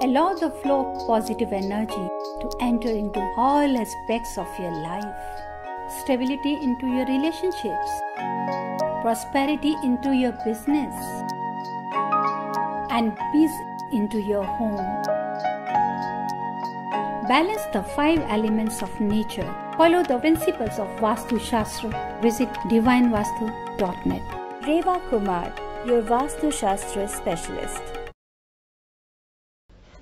Allow the flow of positive energy to enter into all aspects of your life. Stability into your relationships. Prosperity into your business. And peace into your home. Balance the 5 elements of nature. Follow the principles of Vastu Shastra. Visit divinevastu.net. Reva Kumar, your Vastu Shastra specialist.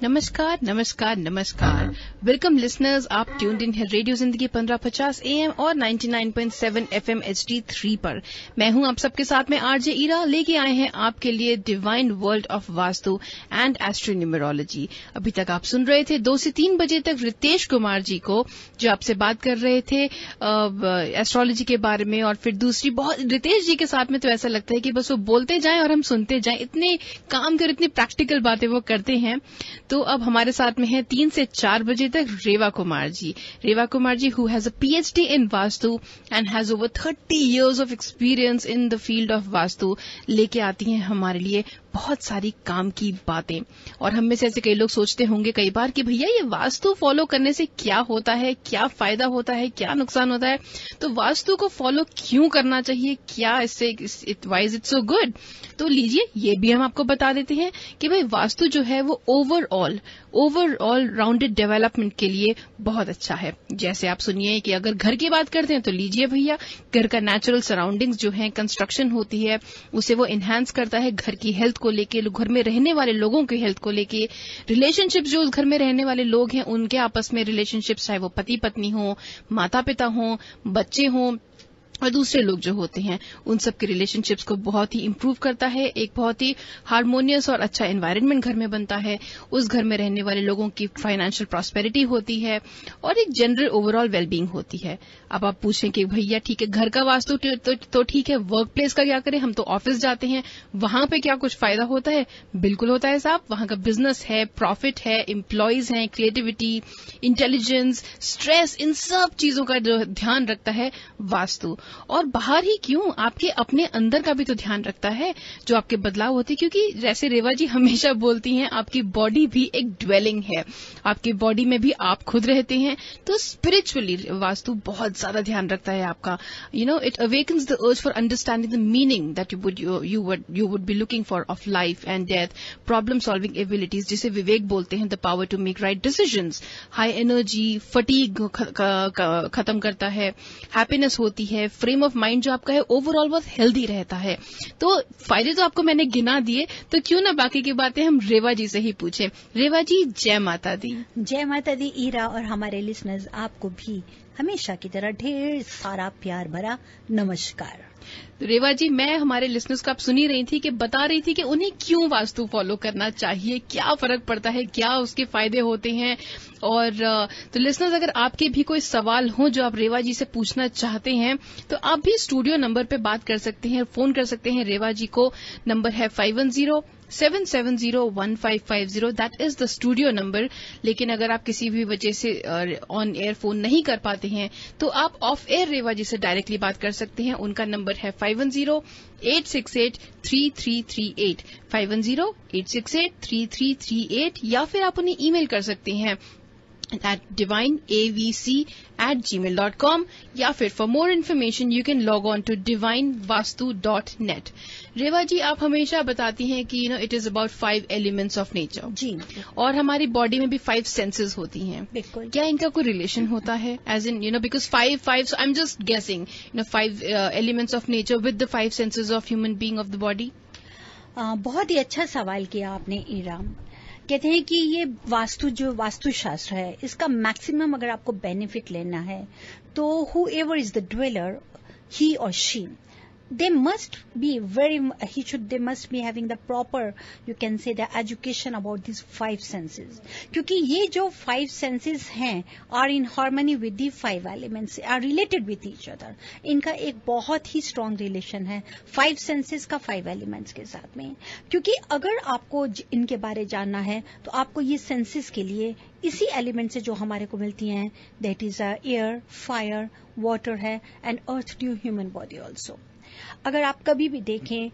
नमस्कार नमस्कार नमस्कार। Welcome listeners, आप tuned in है radio जिंदगी 1550 AM और 99.7 FM HD3 पर। मैं हूं आप सबके साथ में आरजे ईरा, लेके आए हैं आपके लिए divine world of vastu and astronumerology. अभी तक आप सुन रहे थे 2 से 3 बजे तक रितेश कुमार जी को, जो आपसे बात कर रहे थे एस्ट्रोलॉजी के बारे में। और फिर दूसरी बहुत, रितेश जी के साथ में तो ऐसा लगता है कि बस वो बोलते जाएं और हम सुनते जाएं, इतने काम कर, इतनी प्रैक्टिकल बातें वो करते हैं। तो अब हमारे साथ में है 3 से 4 बजे तक Reva Kumar ji. Reva Kumar ji who has a PhD in vastu and has over 30 years of experience in the field of vastu, लेके आती हैं हमारे लिए बहुत सारी काम की बातें। और हम में से ऐसे कई लोग सोचते होंगे कई बार कि भैया ये वास्तु फॉलो करने से क्या होता है, क्या फायदा होता है, क्या नुकसान होता है, तो वास्तु को फॉलो क्यों करना चाहिए, क्या इससे why is it so good. तो लीजिए ये भी हम आपको बता देते हैं कि भाई वास्तु जो है वो ओवरऑल राउंडेड डेवलपमेंट के लिए बहुत अच्छा है। जैसे आप सुनिए कि अगर घर की बात करते हैं तो लीजिए भैया, घर का नेचुरल सराउंडिंग्स जो है, कंस्ट्रक्शन होती है, उसे वो एनहांस करता है घर की हेल्थ को लेके, घर में रहने वाले लोगों की हेल्थ को लेके, रिलेशनशिप्स जो घर में रहने वाले लोग हैं उनके आपस में रिलेशनशिप्स, चाहे वो पति पत्नी हो, माता पिता हो, बच्चे हों और दूसरे लोग जो होते हैं, उन सब के रिलेशनशिप्स को बहुत ही इंप्रूव करता है। एक बहुत ही हार्मोनियस और अच्छा एनवायरनमेंट घर में बनता है, उस घर में रहने वाले लोगों की फाइनेंशियल प्रॉस्पेरिटी होती है और एक जनरल ओवरऑल वेलबींग होती है। अब आप पूछें कि भैया ठीक है, घर का वास्तु तो ठीक है, वर्क प्लेस का क्या करें, हम तो ऑफिस जाते हैं, वहां पे क्या कुछ फायदा होता है? बिल्कुल होता है साहब। वहां का बिजनेस है, प्रॉफिट है, एम्प्लॉयज हैं, क्रिएटिविटी, इंटेलिजेंस, स्ट्रेस, इन सब चीजों का जो ध्यान रखता है वास्तु। और बाहर ही क्यों, आपके अपने अंदर का भी तो ध्यान रखता है, जो आपके बदलाव होते हैं। क्योंकि जैसे रेवा जी हमेशा बोलती हैं, आपकी बॉडी भी एक ड्वेलिंग है, आपकी बॉडी में भी आप खुद रहते हैं। तो स्पिरिचुअली वास्तु बहुत ज्यादा ध्यान रखता है आपका। It awakens the urge for understanding the meaning that you would be looking for of life and death, problem solving abilities, जिसे विवेक बोलते हैं, the power to make right decisions, high energy, fatigue खत्म करता है, हैप्पीनेस होती है, frame of mind जो आपका है ओवरऑल बहुत हेल्दी रहता है। तो फायदे तो आपको मैंने गिना दिए, तो क्यों ना बाकी की बातें हम रेवा जी से ही पूछें। रेवा जी, जय माता दी। जय माता दी ईरा, और हमारे लिसनर्स आपको भी हमेशा की तरह ढेर सारा प्यार भरा नमस्कार। तो रेवा जी, मैं हमारे लिसनर्स को आप सुनी रही थी कि बता रही थी कि उन्हें क्यों वास्तु फॉलो करना चाहिए, क्या फर्क पड़ता है, क्या उसके फायदे होते हैं। और तो लिसनर्स, अगर आपके भी कोई सवाल हो जो आप रेवा जी से पूछना चाहते हैं, तो आप भी स्टूडियो नंबर पे बात कर सकते हैं, फोन कर सकते हैं रेवा जी को। नंबर है 510-770-1550, that is the studio number. लेकिन अगर आप किसी भी वजह से ऑन एयर फोन नहीं कर पाते हैं, तो आप ऑफ एयर रेवा जी से डायरेक्टली बात कर सकते हैं। उनका नंबर है 510-868-3338, 510-868-3338, या फिर आप उन्हें ईमेल कर सकते हैं at divineavc@gmail.com, या फिर for more information you can log on to divinevastu.net। Reva ji, आप हमेशा बताती हैं कि it is about 5 elements of nature जी, और हमारी बॉडी में भी 5 सेंसेस होती हैं। बिल्कुल। क्या इनका कोई रिलेशन होता है? As in because 5 so I'm just guessing 5 elements of nature with the 5 senses of human being of the body। बहुत ही अच्छा सवाल किया आपने ईरा। कहते हैं कि ये वास्तुशास्त्र है, इसका मैक्सिमम अगर आपको बेनिफिट लेना है तो whoever is the dweller, he or she, they must be having the proper, you can say, the education about these 5 senses, क्योंकि ये जो 5 senses हैं are in harmony with the 5 elements, are related with each other। इनका एक बहुत ही strong relation है 5 senses का 5 elements के साथ में। क्योंकि अगर आपको इनके बारे जानना है तो आपको ये senses के लिए इसी एलिमेंट से जो हमारे को मिलती हैं, that is air, fire, water है, and earth due human body also. अगर आप कभी भी देखें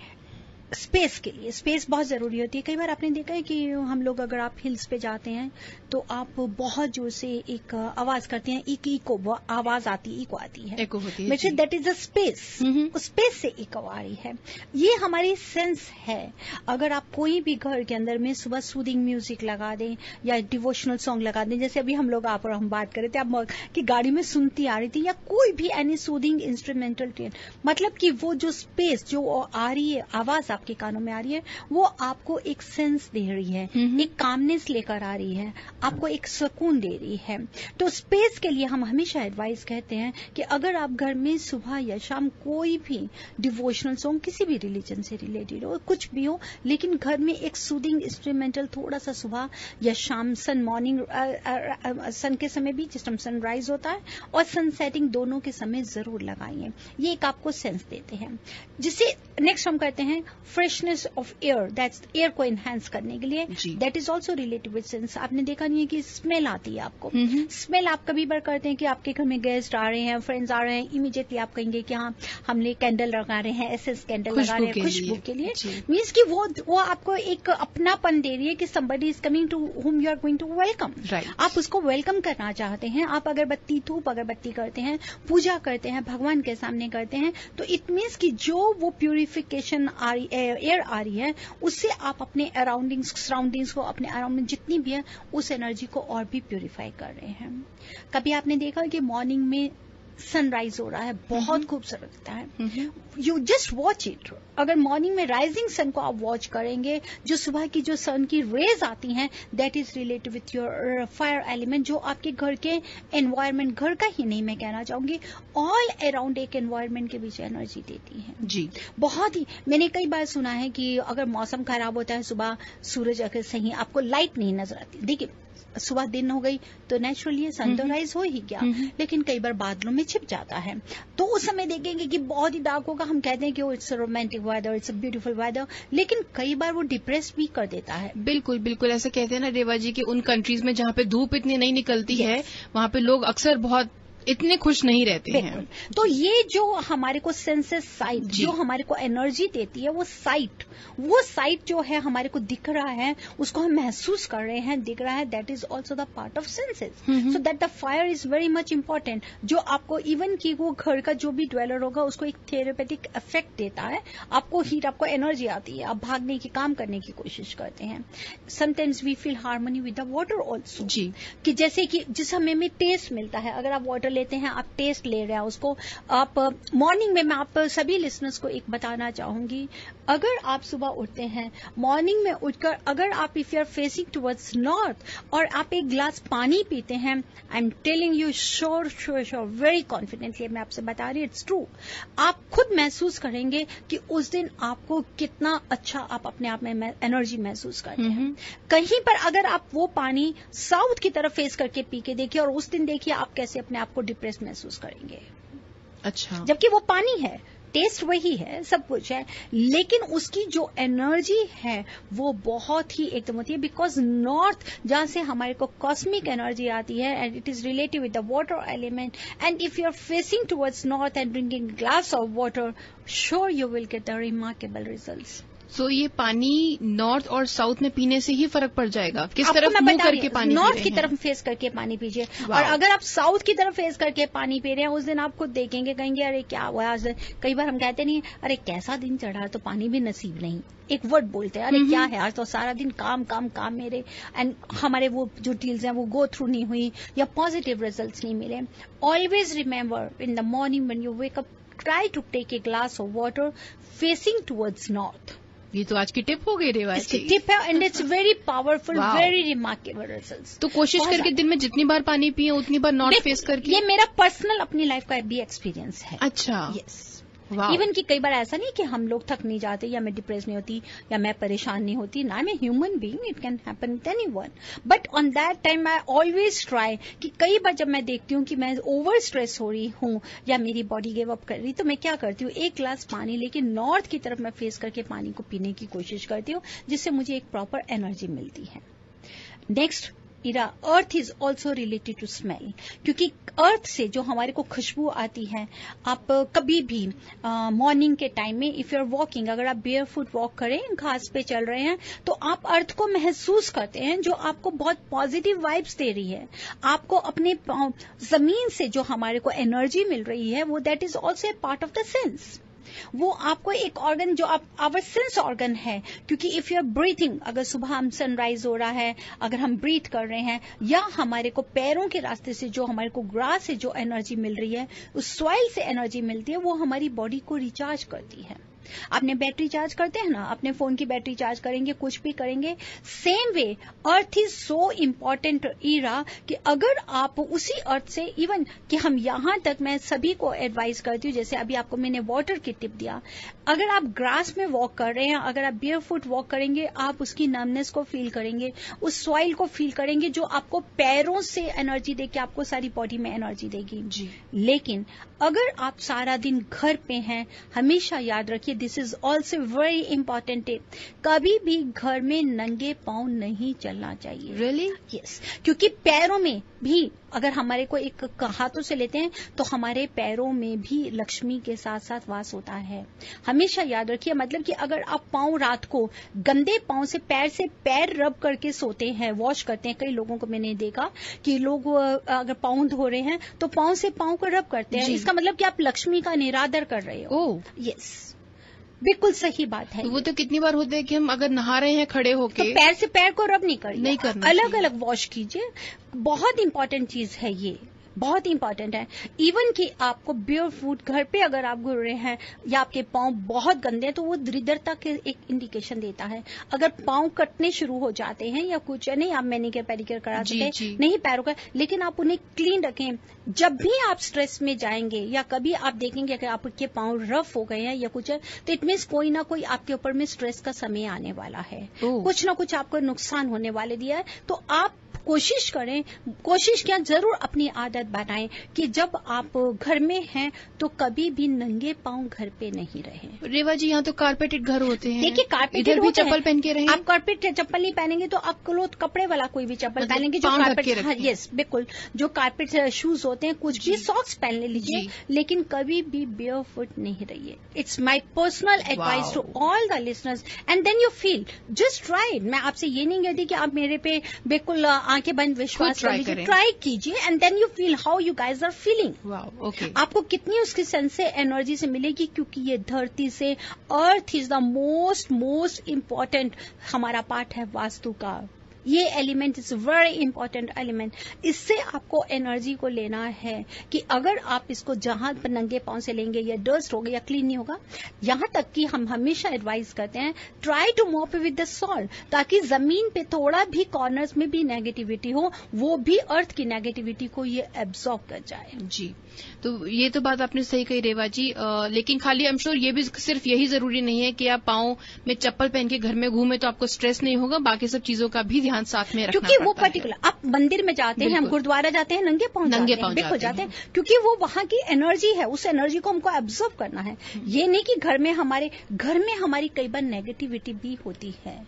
स्पेस के लिए स्पेस बहुत जरूरी होती है। कई बार आपने देखा है कि हम लोग अगर आप हिल्स पे जाते हैं तो आप बहुत जोर से एक आवाज करते हैं, इको आवाज आती है, इको आती है, एको होती है। That is a space. Space से इको आ रही है, ये हमारी सेंस है। अगर आप कोई भी घर के अंदर में सुबह सूदिंग म्यूजिक लगा दें या डिवोशनल सॉन्ग लगा दें, जैसे अभी हम लोग आप और हम बात कर रहे थे, आप की गाड़ी में सुनती आ रही थी, या कोई भी एनी सूदिंग इंस्ट्रूमेंटल ट्यून, मतलब कि वो जो स्पेस जो आ रही है, आवाज आपके कानों में आ रही है, वो आपको एक सेंस दे रही है, एक कामनेस लेकर आ रही है, आपको एक सुकून दे रही है। तो स्पेस के लिए हम हमेशा एडवाइस कहते हैं कि अगर आप घर में सुबह या शाम कोई भी डिवोशनल सॉन्ग किसी भी रिलीजन से रिलेटेड हो, कुछ भी हो, लेकिन घर में एक सूदिंग इंस्ट्रूमेंटल थोड़ा सा सुबह या शाम, सन के समय भी, जिस टाइम सनराइज होता है और सन सेटिंग दोनों के समय जरूर लगाइए। ये एक आपको सेंस देते हैं। जिसे नेक्स्ट हम कहते हैं freshness of air, that's air को एनहांस करने के लिए, that is also related with sense. आपने देखा नहीं है कि स्मेल आती है आपको, स्मेल आप कभी बार करते हैं कि आपके घर में गेस्ट आ रहे हैं, फ्रेंड्स आ रहे हैं, इमीडिएटली आप कहेंगे कि हाँ हमने कैंडल लगा रहे हैं, एसेंस कैंडल लगा रहे हैं खुशबू के लिए, मीन्स कि वो आपको एक अपनापन दे रही है कि somebody is coming to whom you are going to welcome. आप उसको वेलकम करना चाहते हैं। आप अगरबत्ती, धूप अगरबत्ती करते हैं, पूजा करते हैं, भगवान के सामने करते हैं, तो इट मीन्स कि जो वो प्यूरिफिकेशन एयर आ रही है, उससे आप अपने सराउंडिंग्स को, अपने अराउंड में जितनी भी है उस एनर्जी को और भी प्यूरिफाई कर रहे हैं। कभी आपने देखा कि मॉर्निंग में सनराइज हो रहा है, बहुत खूबसूरत लगता है, यू जस्ट वॉच इट। अगर मॉर्निंग में राइजिंग सन को आप वॉच करेंगे, जो सुबह की जो सन की रेज आती हैं, that is related with your fire element, जो आपके घर के एनवायरमेंट, घर का ही नहीं मैं कहना चाहूंगी, ऑल अराउंड एक एनवायरमेंट के बीच एनर्जी देती है जी। बहुत ही मैंने कई बार सुना है कि अगर मौसम खराब होता है, सुबह सूरज अगर सही आपको लाइट नहीं नजर आती, देखिए सुबह दिन हो गई तो नेचुरली सनराइज हो ही गया, लेकिन कई बार बादलों में छिप जाता है, तो उस समय देखेंगे कि बहुत ही डार्क होगा, हम कहते हैं कि it's romantic weather, it's a beautiful weather, लेकिन कई बार वो डिप्रेस भी कर देता है। बिल्कुल बिल्कुल, ऐसे कहते हैं ना रेवा जी कि उन कंट्रीज में जहाँ पे धूप इतनी नहीं निकलती है, वहाँ पे लोग अक्सर बहुत इतने खुश नहीं रहते हैं। तो ये जो हमारे को सेंसेस साइट, जो हमारे को एनर्जी देती है, वो साइट जो है हमारे को दिख रहा है, उसको हम महसूस कर रहे हैं, दिख रहा है, that is also the part of senses. So that the fire is very much important, जो आपको इवन की वो घर का जो भी ड्वेलर होगा उसको एक थेरेपेटिक इफेक्ट देता है, आपको हीट, आपको एनर्जी आती है, आप भागने की, काम करने की कोशिश करते हैं। Sometimes we feel harmony with the water also, कि जैसे कि जिस हमें में टेस्ट मिलता है, अगर आप वाटर लेते हैं, आप टेस्ट ले रहे हैं उसको, आप मॉर्निंग में, मैं आप सभी लिसनर्स को एक बताना चाहूंगी, अगर आप सुबह उठते हैं, मॉर्निंग में उठकर अगर आप if you are facing towards north और आप एक ग्लास पानी पीते हैं, I am telling you sure very confidently, मैं आपसे बता रही हूँ, इट्स ट्रू, आप खुद महसूस करेंगे कि उस दिन आपको कितना अच्छा आप अपने आप में एनर्जी महसूस करते हैं। कहीं पर अगर आप वो पानी साउथ की तरफ फेस करके पी के देखिए और उस दिन देखिए आप कैसे अपने आप को डिप्रेस महसूस करेंगे। अच्छा, जबकि वो पानी है, टेस्ट वही है, सब कुछ है, लेकिन उसकी जो एनर्जी है वो बहुत ही एकदम होती है, बिकॉज नॉर्थ जहां से हमारे को कॉस्मिक एनर्जी आती है, and it is related with the water element, and if you are facing towards north and drinking glass of water, sure you will get the remarkable results. So ये पानी north और south में पीने से ही फर्क पड़ जाएगा? किस तरफ मुंह करके पानी? नॉर्थ की तरफ फेस करके पानी पीजिए, और अगर आप साउथ की तरफ फेस करके पानी पी रहे हैं, उस दिन आप खुद देखेंगे, कहेंगे अरे क्या हुआ आज। कई बार हम कहते नहीं, अरे कैसा दिन चढ़ा तो पानी भी नसीब नहीं, एक वर्ड बोलते हैं, अरे क्या है आज तो सारा दिन काम काम काम मेरे, एंड हमारे वो जो डील्स हैं वो गो थ्रू नहीं हुई या पॉजिटिव रिजल्ट्स नहीं मिले। Always remember in the morning when you wake up, try to take a glass of water facing towards north. ये तो आज की टिप हो गई रेवा जी। टिप है, and it's very powerful, very remarkable results. तो कोशिश करके दिन में जितनी बार पानी पिए उतनी बार नॉर्थ फेस करके। ये मेरा पर्सनल अपनी लाइफ का भी एक्सपीरियंस है। अच्छा, यस। इवन कि कई बार ऐसा नहीं कि हम लोग थक नहीं जाते, या मैं डिप्रेस नहीं होती, या मैं परेशान नहीं होती, ना, मैं human being, it can happen with anyone, but on that time I always try कि कई बार जब मैं देखती हूँ कि मैं ओवर स्ट्रेस हो रही हूँ या मेरी बॉडी गिव अप कर रही, तो मैं क्या करती हूँ, एक ग्लास पानी लेके नॉर्थ की तरफ मैं फेस करके पानी को पीने की कोशिश करती हूँ, जिससे मुझे एक प्रॉपर एनर्जी मिलती है। Next, Ira, earth is also related to smell, क्योंकि अर्थ से जो हमारे को खुशबू आती है, आप कभी भी मॉर्निंग के टाइम में इफ यू आर वॉकिंग, अगर आप बेयर फुट वॉक करें, घास पे चल रहे हैं, तो आप अर्थ को महसूस करते हैं, जो आपको बहुत पॉजिटिव वाइब्स दे रही है। आपको अपने जमीन से जो हमारे को एनर्जी मिल रही है, वो that is also a part of the sense. वो आपको एक ऑर्गन जो आप आवर सेंस ऑर्गन है, क्योंकि इफ यू आर ब्रीथिंग, अगर सुबह हम सनराइज हो रहा है, अगर हम ब्रीथ कर रहे हैं, या हमारे को पैरों के रास्ते से जो हमारे को ग्रास से जो एनर्जी मिल रही है, उस सॉइल से एनर्जी मिलती है, वो हमारी बॉडी को रिचार्ज करती है। आपने बैटरी चार्ज करते हैं ना, अपने फोन की बैटरी चार्ज करेंगे, कुछ भी करेंगे, same way earth is so important Ira, कि अगर आप उसी अर्थ से, इवन कि हम यहां तक, मैं सभी को एडवाइस करती हूँ, जैसे अभी आपको मैंने वाटर की टिप दिया, अगर आप ग्रास में वॉक कर रहे हैं, अगर आप बेयर फुट वॉक करेंगे, आप उसकी नमनेस को फील करेंगे, उस सॉइल को फील करेंगे, जो आपको पैरों से एनर्जी देके आपको सारी बॉडी में एनर्जी देगी जी। लेकिन अगर आप सारा दिन घर पे हैं, हमेशा याद रखिए, this is also very important tip, कभी भी घर में नंगे पांव नहीं चलना चाहिए। रियली? यस, क्योंकि पैरों में भी, अगर हमारे को एक हाथों से लेते हैं, तो हमारे पैरों में भी लक्ष्मी के साथ साथ वास होता है। हमेशा याद रखिए, मतलब कि अगर आप पांव रात को गंदे पांव से पैर रब करके सोते हैं, वॉश करते हैं, कई लोगों को मैंने देखा कि लोग अगर पांव धो रहे हैं तो पांव से पांव को रब करते हैं, इसका मतलब कि आप लक्ष्मी का निरादर कर रहे हो। यस, बिल्कुल सही बात है। वो तो कितनी बार होता है कि हम अगर नहा रहे हैं खड़े होके, तो पैर से पैर को रब नहीं करना, अलग अलग वॉश कीजिए। बहुत इंपॉर्टेंट चीज है ये, बहुत इंपॉर्टेंट है। इवन कि आपको बेयर फुट घर पे अगर आप घूम रहे हैं, या आपके पांव बहुत गंदे हैं, तो वो दरिद्रता के एक इंडिकेशन देता है। अगर पांव कटने शुरू हो जाते हैं या कुछ, नहीं आप मैनिक्योर पेडिक्योर करा सकते हैं, नहीं पैरों का, लेकिन आप उन्हें क्लीन रखें। जब भी आप स्ट्रेस में जाएंगे, या कभी आप देखेंगे कि आपके पांव रफ हो गए हैं या कुछ है, तो इट मीन्स कोई ना कोई आपके ऊपर में स्ट्रेस का समय आने वाला है, कुछ ना कुछ आपको नुकसान होने वाले दिया है। तो आप कोशिश करें, कोशिश क्या, जरूर अपनी आदत बनाएं कि जब आप घर में हैं तो कभी भी नंगे पांव घर पे नहीं रहें। रेवा जी, यहाँ तो कारपेटेड घर होते हैं। देखिए, कारपेटेड इधर भी चप्पल पहन के रहें। आप कारपेट चप्पल नहीं पहनेंगे तो आप क्लोथ कपड़े वाला कोई भी चप्पल पहनेंगे, जो कारपेट, यस बिल्कुल, जो कारपेट शूज होते हैं, कुछ भी सॉक्स पहन लीजिए, लेकिन कभी भी बेयर फुट नहीं रहिए। It's my personal advice to all the listeners, and then you feel, just try. मैं आपसे ये नहीं कहती कि आप मेरे पे बिल्कुल आंखें बंद विश्वास कर लीजिए, ट्राई कीजिए, and then you feel how you guys are feeling. आपको कितनी उसकी सेंस से एनर्जी से मिलेगी, क्योंकि ये धरती से, earth is the most important हमारा पार्ट है वास्तु का। ये element is very important element. इससे आपको एनर्जी को लेना है कि अगर आप इसको जहां पर नंगे पांव से लेंगे, या डस्ट होगा या क्लीन नहीं होगा, यहां तक कि हम हमेशा एडवाइस करते हैं, try to mop with the salt, ताकि जमीन पे थोड़ा भी कॉर्नर्स में भी नेगेटिविटी हो, वो भी अर्थ की नेगेटिविटी को ये एब्जॉर्ब कर जाए। जी, तो ये तो बात आपने सही कही रेवा जी, लेकिन खाली आई एम श्योर ये भी सिर्फ यही जरूरी नहीं है कि आप पांव में चप्पल पहन के घर में घूमे तो आपको स्ट्रेस नहीं होगा, बाकी सब चीजों का भी ध्यान साथ में रखना क्योंकि वो पर्टिकुलर, आप मंदिर में जाते हैं, हम गुरुद्वारा जाते हैं, नंगे पांव बिल्कुल जाते हैं, क्योंकि वो वहां की एनर्जी है, उस एनर्जी को हमको एब्जॉर्ब करना है। ये नहीं कि घर में हमारी कई बार नेगेटिविटी भी होती है,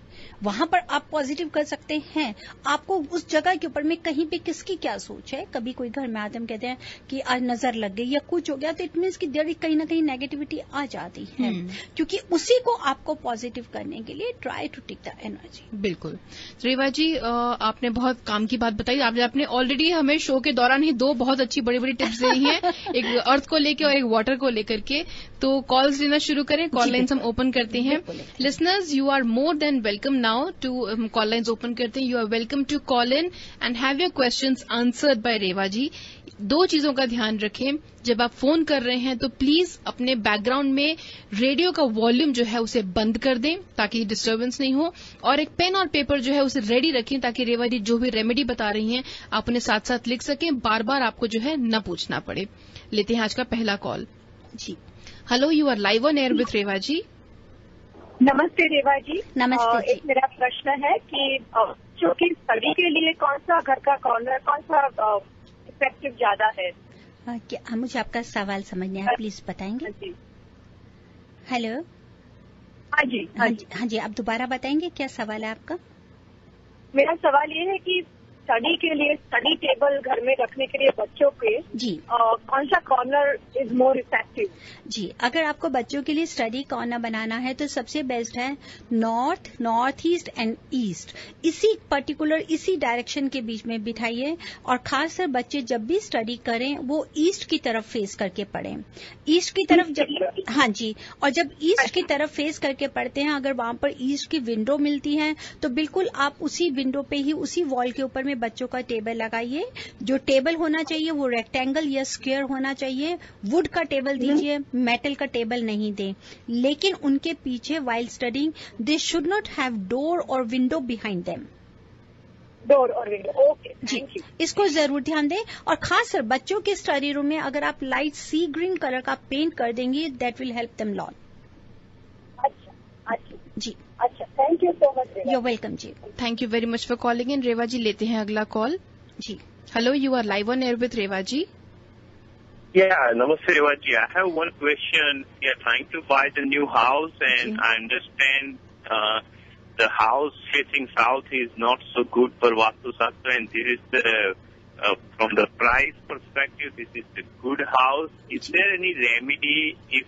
वहां पर आप पॉजिटिव कर सकते हैं। आपको उस जगह के ऊपर में कहीं पे किसकी क्या सोच है, कभी कोई घर में आते हम कहते हैं कि आज नजर लग गई या कुछ हो गया, तो इट मीन्स कि देयर कहीं ना कहीं नेगेटिविटी आ जाती है, क्योंकि उसी को आपको पॉजिटिव करने के लिए try to take the energy. बिल्कुल रेवा जी, आपने बहुत काम की बात बताई। आपने ऑलरेडी हमें शो के दौरान ही दो बहुत अच्छी बड़ी बड़ी टिप्स दी हैं, एक अर्थ को लेकर और एक वाटर को लेकर के। तो कॉल्स लेना शुरू करें, कॉल लाइन्स हम ओपन करते हैं। Listeners, you are more than welcome now to call lines open करते हैं। You are welcome to call in and have your questions answered by Reva ji. दो चीजों का ध्यान रखें, जब आप फोन कर रहे हैं तो प्लीज अपने बैकग्राउंड में रेडियो का वॉल्यूम जो है उसे बंद कर दें ताकि डिस्टर्बेंस नहीं हो, और एक पेन और पेपर जो है उसे रेडी रखें ताकि रेवा जी जो भी रेमेडी बता रही हैं आप उन्हें साथ साथ लिख सकें, बार बार आपको जो है न पूछना पड़े। लेते हैं आज का पहला कॉल। जी, hello, you are live on air with Reva ji. नमस्ते रेवा जी। नमस्ते जी। एक मेरा प्रश्न है कि जो कि स्टडी के लिए कौन सा घर का कॉर्नर, कौन सा इफेक्टिव ज्यादा है? क्या मुझे आपका सवाल समझना है, प्लीज बताएंगे? हेलो। हाँ जी, हाँ जी, आप दोबारा बताएंगे क्या सवाल है आपका? मेरा सवाल ये है कि स्टडी के लिए, स्टडी टेबल घर में रखने के लिए बच्चों के जी कौन सा कॉर्नर इज मोर इफेक्टिव? जी, अगर आपको बच्चों के लिए स्टडी कॉर्नर बनाना है तो सबसे बेस्ट है north, north east and east. इसी डायरेक्शन के बीच में बिठाइए, और खासकर बच्चे जब भी स्टडी करें वो ईस्ट की तरफ फेस करके पढ़ें। ईस्ट की तरफ जब, हाँ जी, और जब ईस्ट की तरफ फेस करके पढ़ते हैं, अगर वहां पर ईस्ट की विंडो मिलती है तो बिल्कुल आप उसी विंडो पे ही, उसी वॉल के ऊपर में बच्चों का टेबल लगाइए। जो टेबल होना चाहिए वो रेक्टेंगल या स्क्वायर होना चाहिए। वुड का टेबल दीजिए, मेटल का टेबल नहीं दें। लेकिन उनके पीछे while studying they should not have door और विंडो बिहाइंड देम। डोर और विंडो, ओके, जी, इसको जरूर ध्यान दें। और खासकर बच्चों के स्टडी रूम में अगर आप लाइट सी ग्रीन कलर का पेंट कर देंगे, that will help them lot. अच्छा जी, अच्छा, thank you so much. You welcome जी। Thank you very much for calling in. Reva ji लेते हैं अगला कॉल। जी, hello, you are live on air with Reva ji. Yeah, Namaste Revaji. I have one question. We are trying to buy the new house, and I understand the house facing south is not so good for Vastu Shastra, and this is the from the price perspective, this is the good house. Is there any remedy if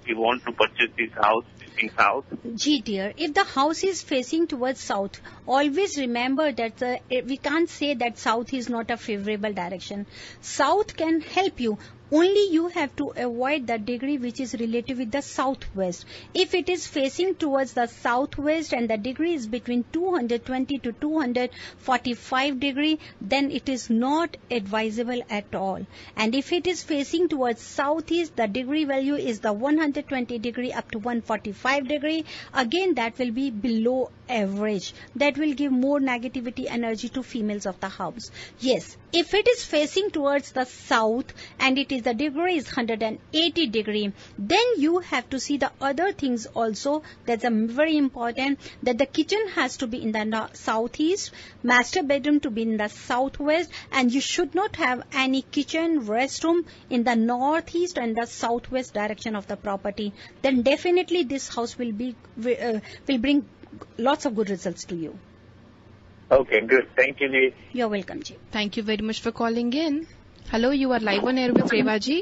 we want to purchase this house facing south? Gee dear, if the house is facing towards south, always remember that we can't say that south is not a favorable direction. South can help you. Only you have to avoid the degree which is related with the southwest. If it is facing towards the southwest and the degree is between 220 to 245 degree, then it is not advisable at all. And if it is facing towards southeast, the degree value is the 120 degree up to 145 degree. Again, that will be below average. That will give more negativity energy to females of the house. Yes, if it is facing towards the south and it is the degree is 180 degree, then you have to see the other things also. That's very important, that the kitchen has to be in the southeast, master bedroom to be in the southwest, and you should not have any kitchen, restroom in the northeast and the southwest direction of the property. Then definitely this house will bring lots of good results to you. Okay, good. Thank you, Ji. You're welcome, Ji. Thank you very much for calling in. Hello, you are live on air with Reva ji.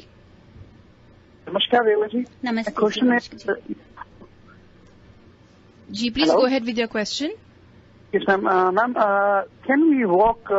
Namaskar, Reva ji. Namaste. My question is, Ji, please Hello? go ahead with your question. yes, ma'am. Ma'am, can we walk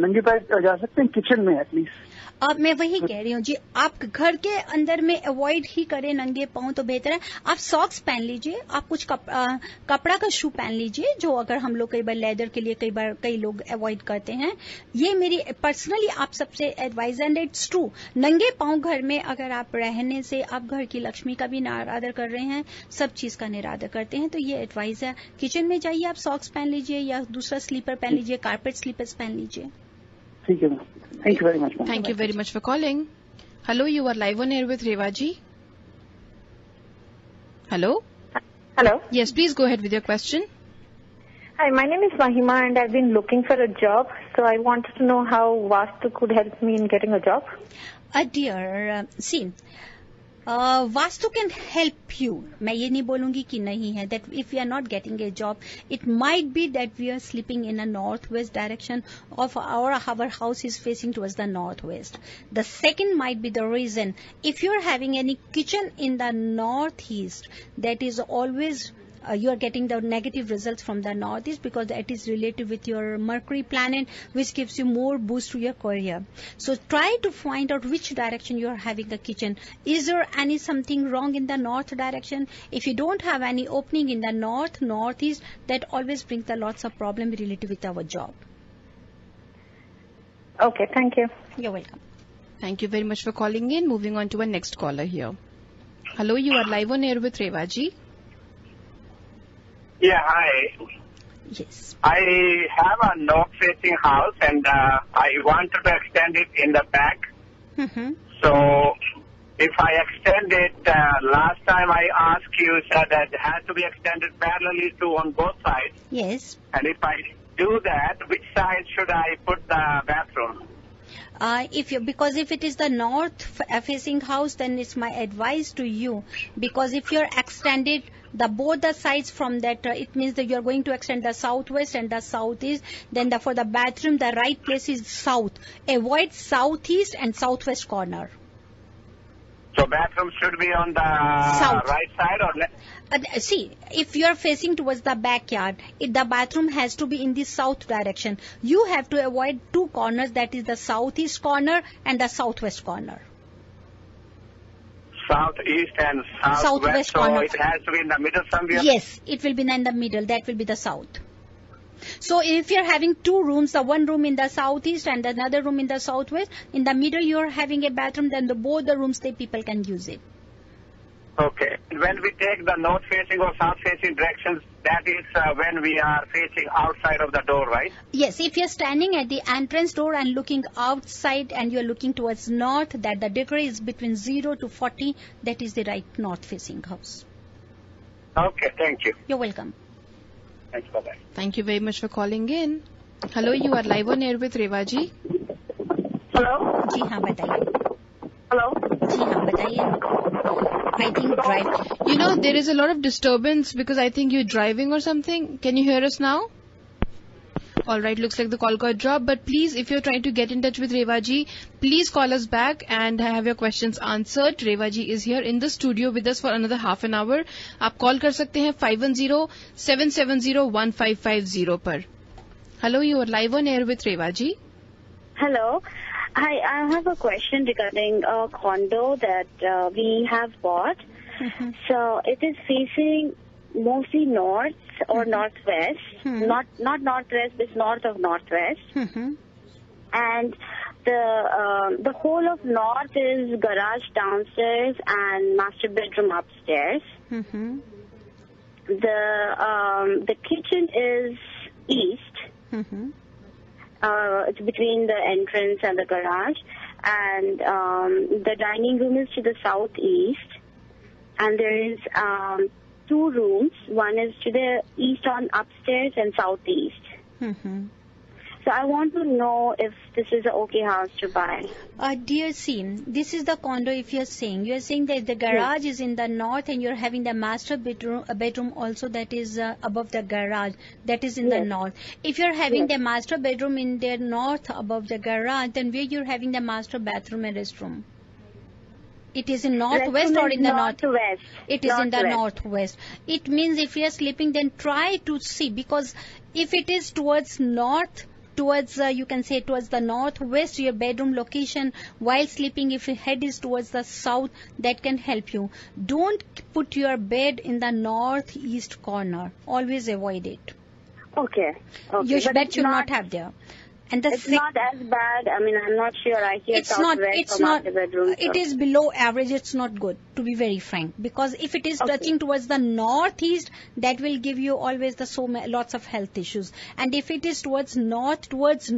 नंगे पैर जा सकते हैं kitchen में at least? अब मैं वही कह रही हूँ जी, आप घर के अंदर में अवॉइड ही करें नंगे पाँव तो बेहतर है। आप सॉक्स पहन लीजिए, आप कुछ कपड़ा का शू पहन लीजिए, जो अगर हम लोग कई बार लेदर के लिए कई लोग अवॉइड करते हैं। ये मेरी पर्सनली आप सबसे एडवाइस, एंड इट्स ट्रू। नंगे पाँव घर में अगर आप रहने से आप घर की लक्ष्मी का भी निरादर कर रहे हैं, सब चीज का निरादर करते हैं, तो ये एडवाइस है। किचन में जाइए, आप सॉक्स पहन लीजिए या दूसरा स्लीपर पहन लीजिए, कारपेट स्लीपर्स पहन लीजिए। ठीक है ma'am, thank you very much ma'am. Thank you very much for calling. Hello, you are live on air with Reva ji. Hello? Hello. Yes, please go ahead with your question. Hi, my name is Mahima and I've been looking for a job. So I wanted to know how Vastu could help me in getting a job. Dear, see, Vastu can help you. मैं ये नहीं बोलूंगी कि नहीं है, that if we are not getting a job, it might be that we are sleeping in a northwest direction of our house is facing towards the northwest. The second might be the reason, if you are having any kitchen in the northeast, that is always you are getting the negative results from the northeast, because it is related with your Mercury planet, which gives you more boost to your career. So try to find out which direction you are having the kitchen. Is there any something wrong in the north direction? If you don't have any opening in the northeast, that always brings the lots of problem related with our job. Okay, thank you. You're welcome. Thank you very much for calling in. Moving on to our next caller here. Hello, you are live on air with Reva ji. Yeah, hi. Yes. I have a north-facing house, and I wanted to extend it in the back. Mm-hmm. So, if I extend it, last time I asked you, said that it has to be extended parallelly to on both sides. Yes. And if I do that, which side should I put the bathroom? Because if it is the north facing house, then it's my advice to you, because if you're extended both the sides from that, it means that you are going to extend the southwest and the southeast. Then for the bathroom, the right place is south. Avoid southeast and southwest corner. So bathroom should be on the right side or left? See, if you are facing towards the backyard, the bathroom has to be in the south direction. You have to avoid two corners, that is the southeast corner and the southwest corner. Southeast and Southwest so corner. it has to be in the middle somewhere? Yes, it will be in the middle. That will be the south. So if you're having two rooms, the one room in the southeast and another room in the southwest, in the middle you're having a bathroom, then both the rooms, people can use it. Okay. When we take the north-facing or south-facing directions, that is when we are facing outside of the door, right? Yes, if you're standing at the entrance door and looking outside and you're looking towards north, that the degree is between 0 to 40, that is the right north-facing house. Okay, thank you. You're welcome. Thanks, bye-bye. Thank you very much for calling in. Hello, you are live on air with Rewa ji. Hello? जी हाँ बताइए. Hello? जी हाँ बताइए. I think drive. You know, there is a lot of disturbance because I think you're driving or something. Can you hear us now? All right, looks like the call got dropped. But please, if you're trying to get in touch with Rewa ji, please call us back and have your questions answered. Rewa ji is here in the studio with us for another half an hour. आप call कर सकते हैं 510-770-1550 पर. Hello, you are live on air with Rewa ji. Hello. Hi, I have a question regarding a condo that we have bought. Mm-hmm. So it is facing mostly north or northwest. Not northwest, but north of northwest. Mm-hmm. And the whole of north is garage downstairs and master bedroom upstairs. Mm-hmm. The kitchen is east. Mm-hmm. It's between the entrance and the garage, and the dining room is to the southeast, and there is two rooms. One is to the east on upstairs and southeast. Mm-hmm. So I want to know if this is an okay house to buy. Dear Seem, this is the condo. If you're saying that the garage is in the north and you're having the master bedroom also that is above the garage, that is in the north. If you're having the master bedroom in the north above the garage, then where you're having the master bathroom and restroom? It is in northwest or in the northwest? It is in the northwest. It means if you're sleeping, then try to see, because if it is towards north, towards you can say towards the northwest, your bedroom location while sleeping, if your head is towards the south, that can help you. Don't put your bed in the northeast corner. Always avoid it. Okay. Your bed should not have there. And it's not as bad. I mean, I'm not sure. I hear southwest from master bedroom. It is below average. It's not good, to be very frank. Because if it is touching towards the northeast, that will give you always lots of health issues. And if it is towards northwest,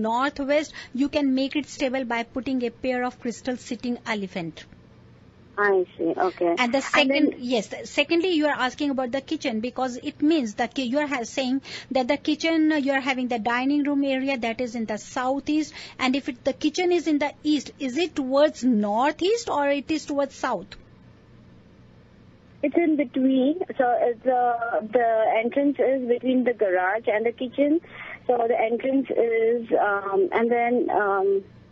you can make it stable by putting a pair of crystal sitting elephant. I see. Okay. And secondly, you are asking about the kitchen, because it means that you are saying that the kitchen, you are having the dining room area that is in the southeast, and if the kitchen is in the east, is it towards northeast or it is towards south? It's in between. So the entrance is between the garage and the kitchen. So the entrance is, and then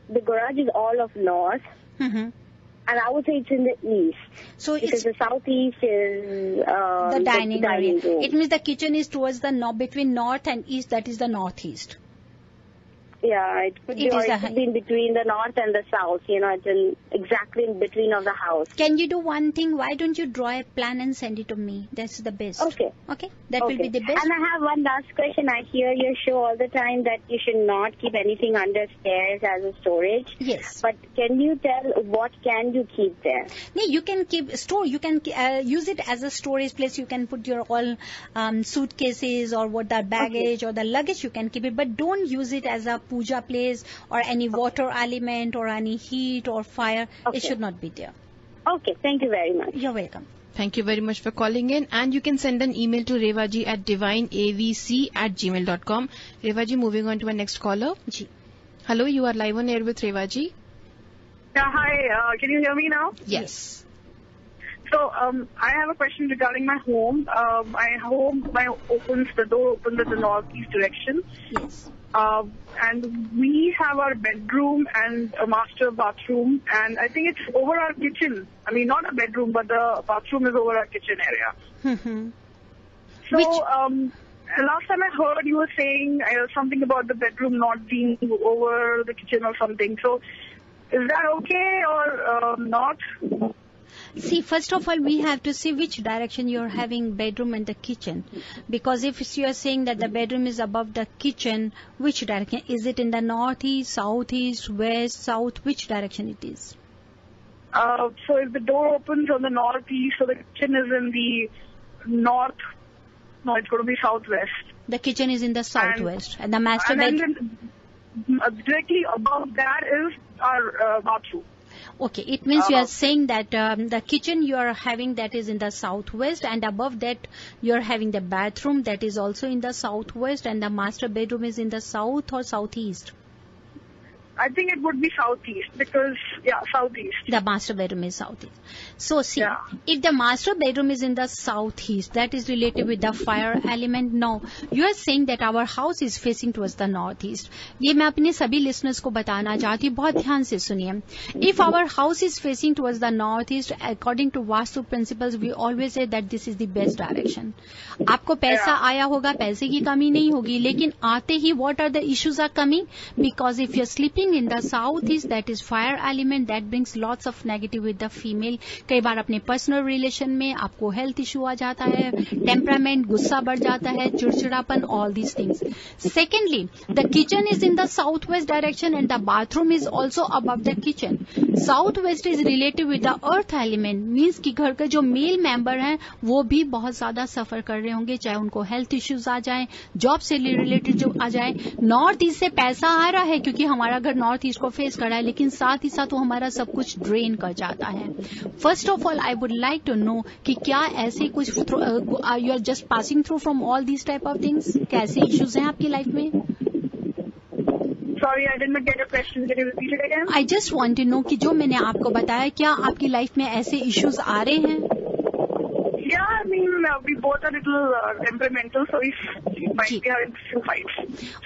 the garage is all of north. Mm-hmm. And I would say it's in the east. So because the southeast is the dining room. room. It means the kitchen is towards the between north and east, that is the northeast. Yeah, it could be in between the north and the south. You know, it's exactly in between of the house. Can you do one thing? Why don't you draw a plan and send it to me? That's the best. Okay. Okay? That will be the best. And I have one last question. I hear your show all the time that you should not keep anything under stairs as a storage. Yes. But can you tell what can you keep there? No, you can you can use it as a storage place. You can put your all suitcases or what the baggage or the luggage, you can keep it. But don't use it as a puja place or any water element or any heat or fire. It should not be there. Okay, thank you very much. You're welcome. Thank you very much for calling in, and you can send an email to revaji at divineavc@gmail.com. Revaji, moving on to our next caller. Ji. Hello, you are live on air with Revaji. Yeah, hi. Can you hear me now? Yes. So I have a question regarding my home. The door opens in the northeast direction. Yes. And we have our bedroom and a master bathroom, and I think it's over our kitchen. I mean, not a bedroom, but the bathroom is over our kitchen area. Mm-hmm. So, last time I heard you were saying something about the bedroom not being over the kitchen or something. So, is that okay or not? See, first of all, we have to see which direction you're having bedroom and the kitchen. Because if you're saying that the bedroom is above the kitchen, which direction? Is it in the northeast, southeast, west, south? Which direction it is? So if the door opens on the northeast, so the kitchen is in the north. No, it's going to be southwest. The kitchen is in the southwest. And the master bedroom? Directly above that is our bathroom. Okay, it means you are saying that the kitchen you are having that is in the southwest, and above that you are having the bathroom that is also in the southwest, and the master bedroom is in the south or southeast? I think it would be southeast because, southeast. The master bedroom is southeast. So see, if the master bedroom is in the southeast, that is related with the fire element. No, you are saying that our house is facing towards the northeast. ये मैं अपने सभी listeners को बताना चाहती हूँ, बहुत ध्यान से सुनिए. If our house is facing towards the northeast, according to Vastu principles, we always say that this is the best direction. आपको पैसा आया होगा, पैसे की कमी नहीं होगी, लेकिन आते ही what are the issues are coming? Because if you are sleeping in the southeast, that is fire element, that brings lots of negative with the female. कई बार अपने पर्सनल रिलेशन में आपको हेल्थ इशू आ जाता है, टेम्परामेंट, गुस्सा बढ़ जाता है, चिड़चिड़ापन, all these things. Secondly, the kitchen is in the south west direction and the bathroom is also above the kitchen. South west is related with the earth element, means कि घर के जो मेल मेंबर हैं वो भी बहुत ज्यादा सफर कर रहे होंगे, चाहे उनको हेल्थ इश्यूज आ जाए, जॉब से रिलेटेड जो आ जाए. नॉर्थ ईस्ट से पैसा आ रहा है क्योंकि हमारा घर नॉर्थ ईस्ट को फेस कर रहा है, लेकिन साथ ही साथ वो हमारा सब कुछ ड्रेन कर जाता है. First of all I would like to know कि क्या ऐसे कुछ you are just passing through from all these type of things, कैसे इश्यूज हैं आपकी लाइफ में? Sorry, I didn't get your question. Can you repeat it again? I just want to know कि जो मैंने आपको बताया, क्या आपकी लाइफ में ऐसे इश्यूज आ रहे हैं? Yeah, I mean, we both are little temperamental, so we might be having few fights.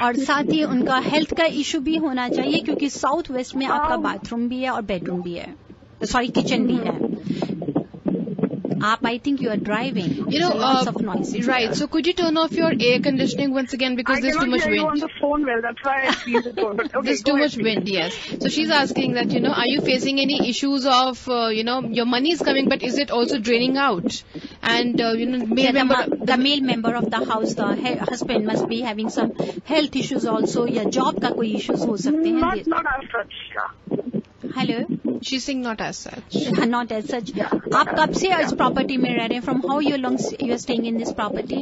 और साथ ही उनका हेल्थ का इशू भी होना चाहिए क्योंकि साउथ वेस्ट में आपका बाथरूम भी है और बेडरूम भी है, सॉरी किचन भी है. I think you are driving. Lots of noise. Right. So could you turn off your air conditioning once again because there's too much wind? I cannot hear you on the phone well. That's why I feel the phone. Okay, there's too much wind. Yes. So she's asking that are you facing any issues of your money is coming, but is it also draining out? And the male member of the house, the husband must be having some health issues also. या job का कोई issues हो सकते हैं. Not as such. Hello. She's saying not as such. Not as such. आप कब से इस प्रॉपर्टी में रह रहे हैं? From how long you are staying in this property?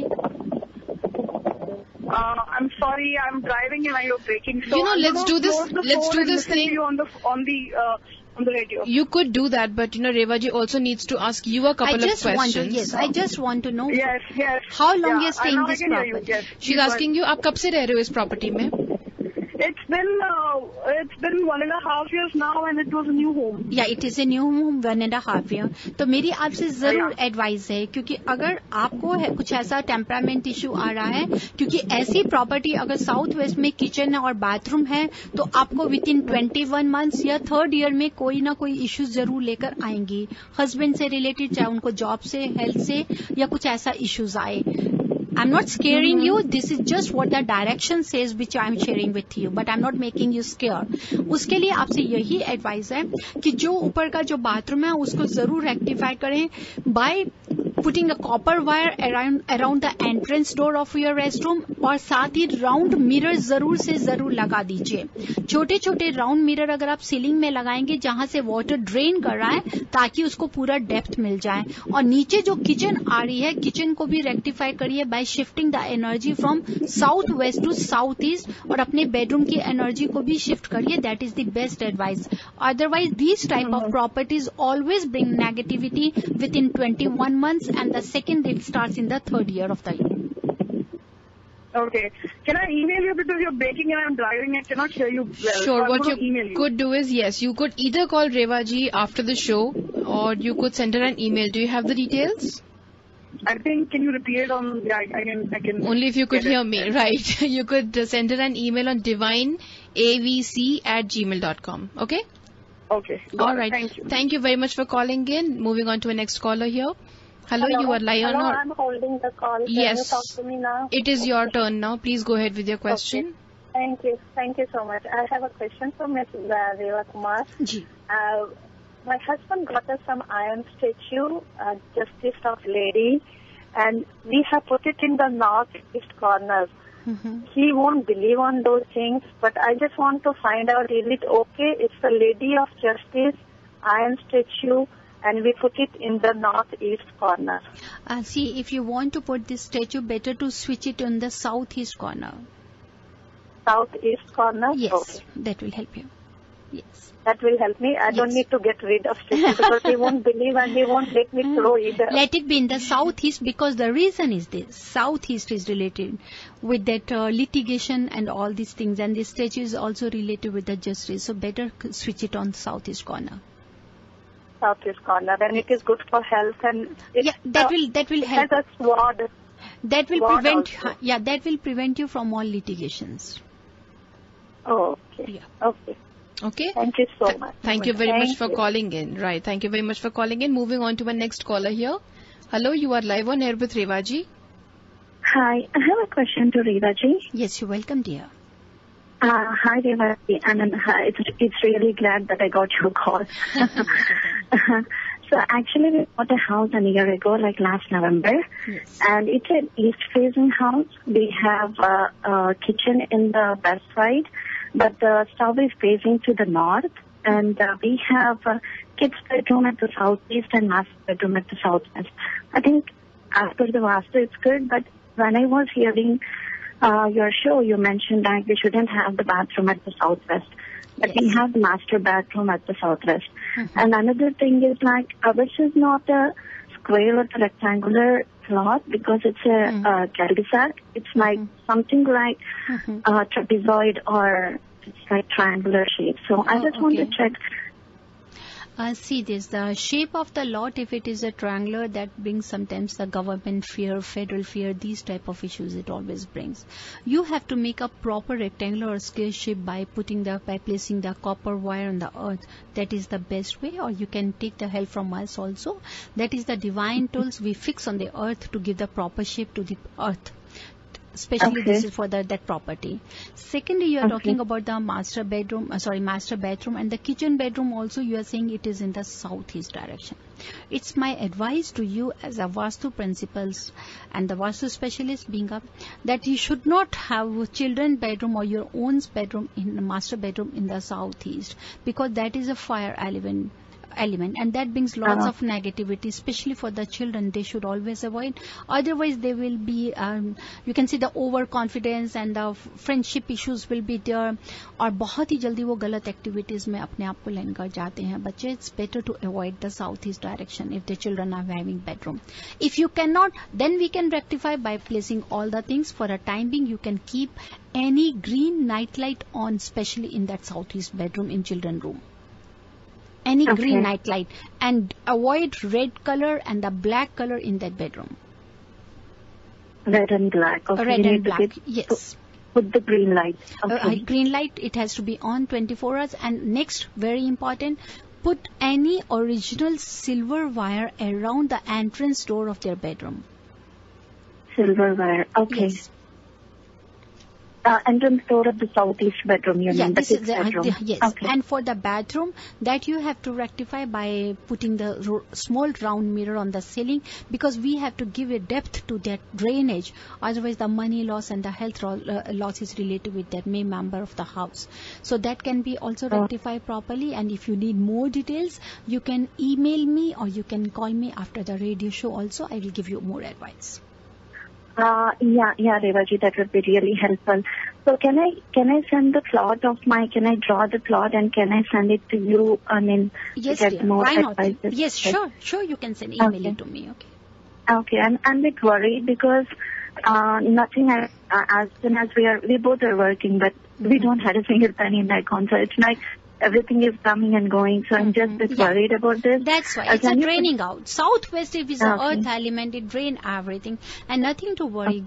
I'm sorry, I'm driving and you're braking. So let's do this. Let's do this thing on the radio. You could do that, but Revaji also needs to ask you a couple of questions. I just want to know. Yes. How long you're staying in this property? She's asking you, आप कब से रह रहे हो इस property में? It's been 1.5 years now, and it was a new home. Yeah, it is a new home, 1.5 year. तो मेरी आपसे जरूर एडवाइस है, क्योंकि अगर आपको कुछ ऐसा टेम्परामेंट इशू आ रहा है, क्योंकि ऐसी प्रॉपर्टी अगर साउथ वेस्ट में किचन और बाथरूम है, तो आपको विद इन 21 मंथ्स या 3rd ईयर में कोई ना कोई इश्यूज जरूर लेकर आएंगी. हस्बैंड से रिलेटेड, चाहे उनको जॉब से, हेल्थ से, या कुछ ऐसा इश्यूज आए. I'm not scaring you. This is just what the direction says, which I'm sharing with you. But I'm not making you scared. उसके लिए आपसे यही एडवाइस है कि जो ऊपर का जो बाथरूम है उसको जरूर रेक्टिफाई करें by putting a copper wire around the entrance door of your restroom, और साथ ही राउंड मिरर जरूर से जरूर लगा दीजिए. छोटे छोटे राउंड मिरर अगर आप सीलिंग में लगाएंगे जहां से वाटर ड्रेन कर रहा है, ताकि उसको पूरा डेप्थ मिल जाए. और नीचे जो किचन आ रही है, किचन को भी रेक्टिफाई करिए by shifting the energy from south west to south east, और अपने बेडरूम की एनर्जी को भी शिफ्ट करिए. That is the best advice. Otherwise these type of properties always bring negativity within 21 months, and the second it starts in the 3rd year of the year. Okay. Can I email you because you're baking and I'm driving? I cannot hear you well. Sure. So What you could do is, yes, you could either call Reva ji after the show, or you could send her an email. Do you have the details? I think, can you repeat it on, yeah, I can. Only if you could hear me, right? You could send her an email on divineavc@gmail.com. Okay? Okay. All right. Thank you. Thank you very much for calling in. Moving on to a next caller here. Hello, you are live on. Hello, I'm holding the call. Can Yes. you talk to me now? It is your turn now. Please go ahead with your question. Okay. Thank you. Thank you so much. I have a question for Ms. Reva Kumar. Ji. My husband got us some iron statue, Justice of Lady, and we have put it in the northeast corner. He won't believe on those things, but I just want to find out, is it okay? It's the Lady of Justice iron statue, and we put it in the northeast corner. See, if you want to put this statue, better to switch it on the southeast corner. Southeast corner? Yes, Okay. that will help you. Yes. That will help me. I don't need to get rid of statue because he won't believe and he won't let me throw either. Let it be in the southeast, because the reason is this. Southeast is related with that litigation and all these things, and this statue is also related with the justice. So better switch it on southeast corner. Southeast corner, and it is good for health, and that will help. It has a sword. That will Sword prevent. also. Yeah, that will prevent you from all litigations. Oh, okay. Yeah. Okay. Okay? Thank you so much. Thank you very much for calling in. Right. Thank you very much for calling in. Moving on to our next caller here. Hello, you are live on air with Reva ji. Hi, I have a question to Reva ji. Yes, you're welcome, dear. Hi, Reva ji. And it's really glad that I got your call. So actually, we bought a house a year ago, like last November. Yes. And it's an east-facing house. We have a kitchen in the west side, but the stove is facing to the north. And we have a kids' bedroom at the southeast and master bedroom at the southwest. I think after the vastu, it's good. But when I was hearing your show, you mentioned that we shouldn't have the bathroom at the southwest. But we have the master bathroom at the southwest. And another thing is, like, ours is not a square or a rectangular plot because it's a cul-de-sac. It's like something like trapezoid, or it's like triangular shape. So I just want to check. See this, the shape of the lot, if it is a triangular, that brings sometimes the government fear, federal fear, these type of issues it always brings. You have to make a proper rectangular or square shape by placing the copper wire on the earth. That is the best way, or you can take the help from us also. That is the divine tools we fix on the earth to give the proper shape to the earth. Especially this is for that property. Secondly, you are talking about the master bathroom, and the kitchen bedroom also. You are saying it is in the southeast direction. It's my advice to you as a Vastu principals and the Vastu specialist being up, that you should not have children bedroom or your own bedroom in the master bedroom in the southeast, because that is a fire element, and that brings lots of negativity, especially for the children. They should always avoid, otherwise they will be you can see the overconfidence and the friendship issues will be there, और बहुत ही जल्दी वो गलत activities में अपने आप को line कर जाते हैं बच्चे. It's better to avoid the southeast direction if the children are having bedroom. If you cannot, then we can rectify by placing all the things. For a time being, you can keep any green night light on, especially in that southeast bedroom in children room. Any green night light, and avoid red color and the black color in that bedroom. Red and black. Okay. Red and black, yes. Put the green light. Okay. Green light, it has to be on 24 hours. And next, very important, put any original silver wire around the entrance door of their bedroom. Silver wire, okay. Yes. Entrance door of the southeast bedroom, you mean, the kids' bedroom. Yes, okay. And for the bathroom, that you have to rectify by putting the small round mirror on the ceiling, because we have to give a depth to that drainage. Otherwise, the money loss and the health loss is related with that main member of the house. So that can be also rectified properly. And if you need more details, you can email me or you can call me after the radio show also. I will give you more advice. Yeah, Revaji, that would be really helpful. So can I send the plot of can I draw the plot and can I send it to you? I mean, yes, to get dear. more Why not? advice. Yes, sure, you can send email it to me. Okay. Okay, I'm a bit worried because Nothing. As soon as we both are working, but we don't have a single penny in the account. So it's like everything is coming and going. So I'm just a bit worried about this. That's why it's a draining out. Southwest, if it's an earth element, it drain everything, and nothing to worry.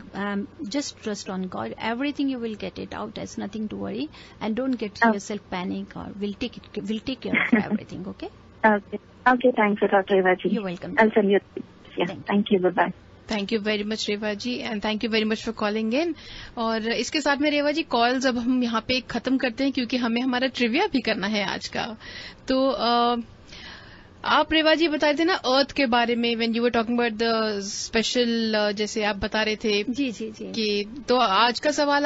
Just trust on God. Everything you will get it out. There's nothing to worry, and don't get yourself panic. Or we'll take care of everything. Okay. Okay. Thanks a lot, Revaji. You're welcome. I'll send you. Yeah. Thank you. Bye bye. Thank you very much Reva ji and thank you very much for calling in. और इसके साथ में रेवा जी calls अब हम यहाँ पे खत्म करते हैं क्योंकि हमें हमारा ट्रिविया भी करना है आज का। तो आप रेवा जी बता रहे थे ना अर्थ के बारे में, when you were talking about the special, जैसे आप बता रहे थे जी कि तो आज का सवाल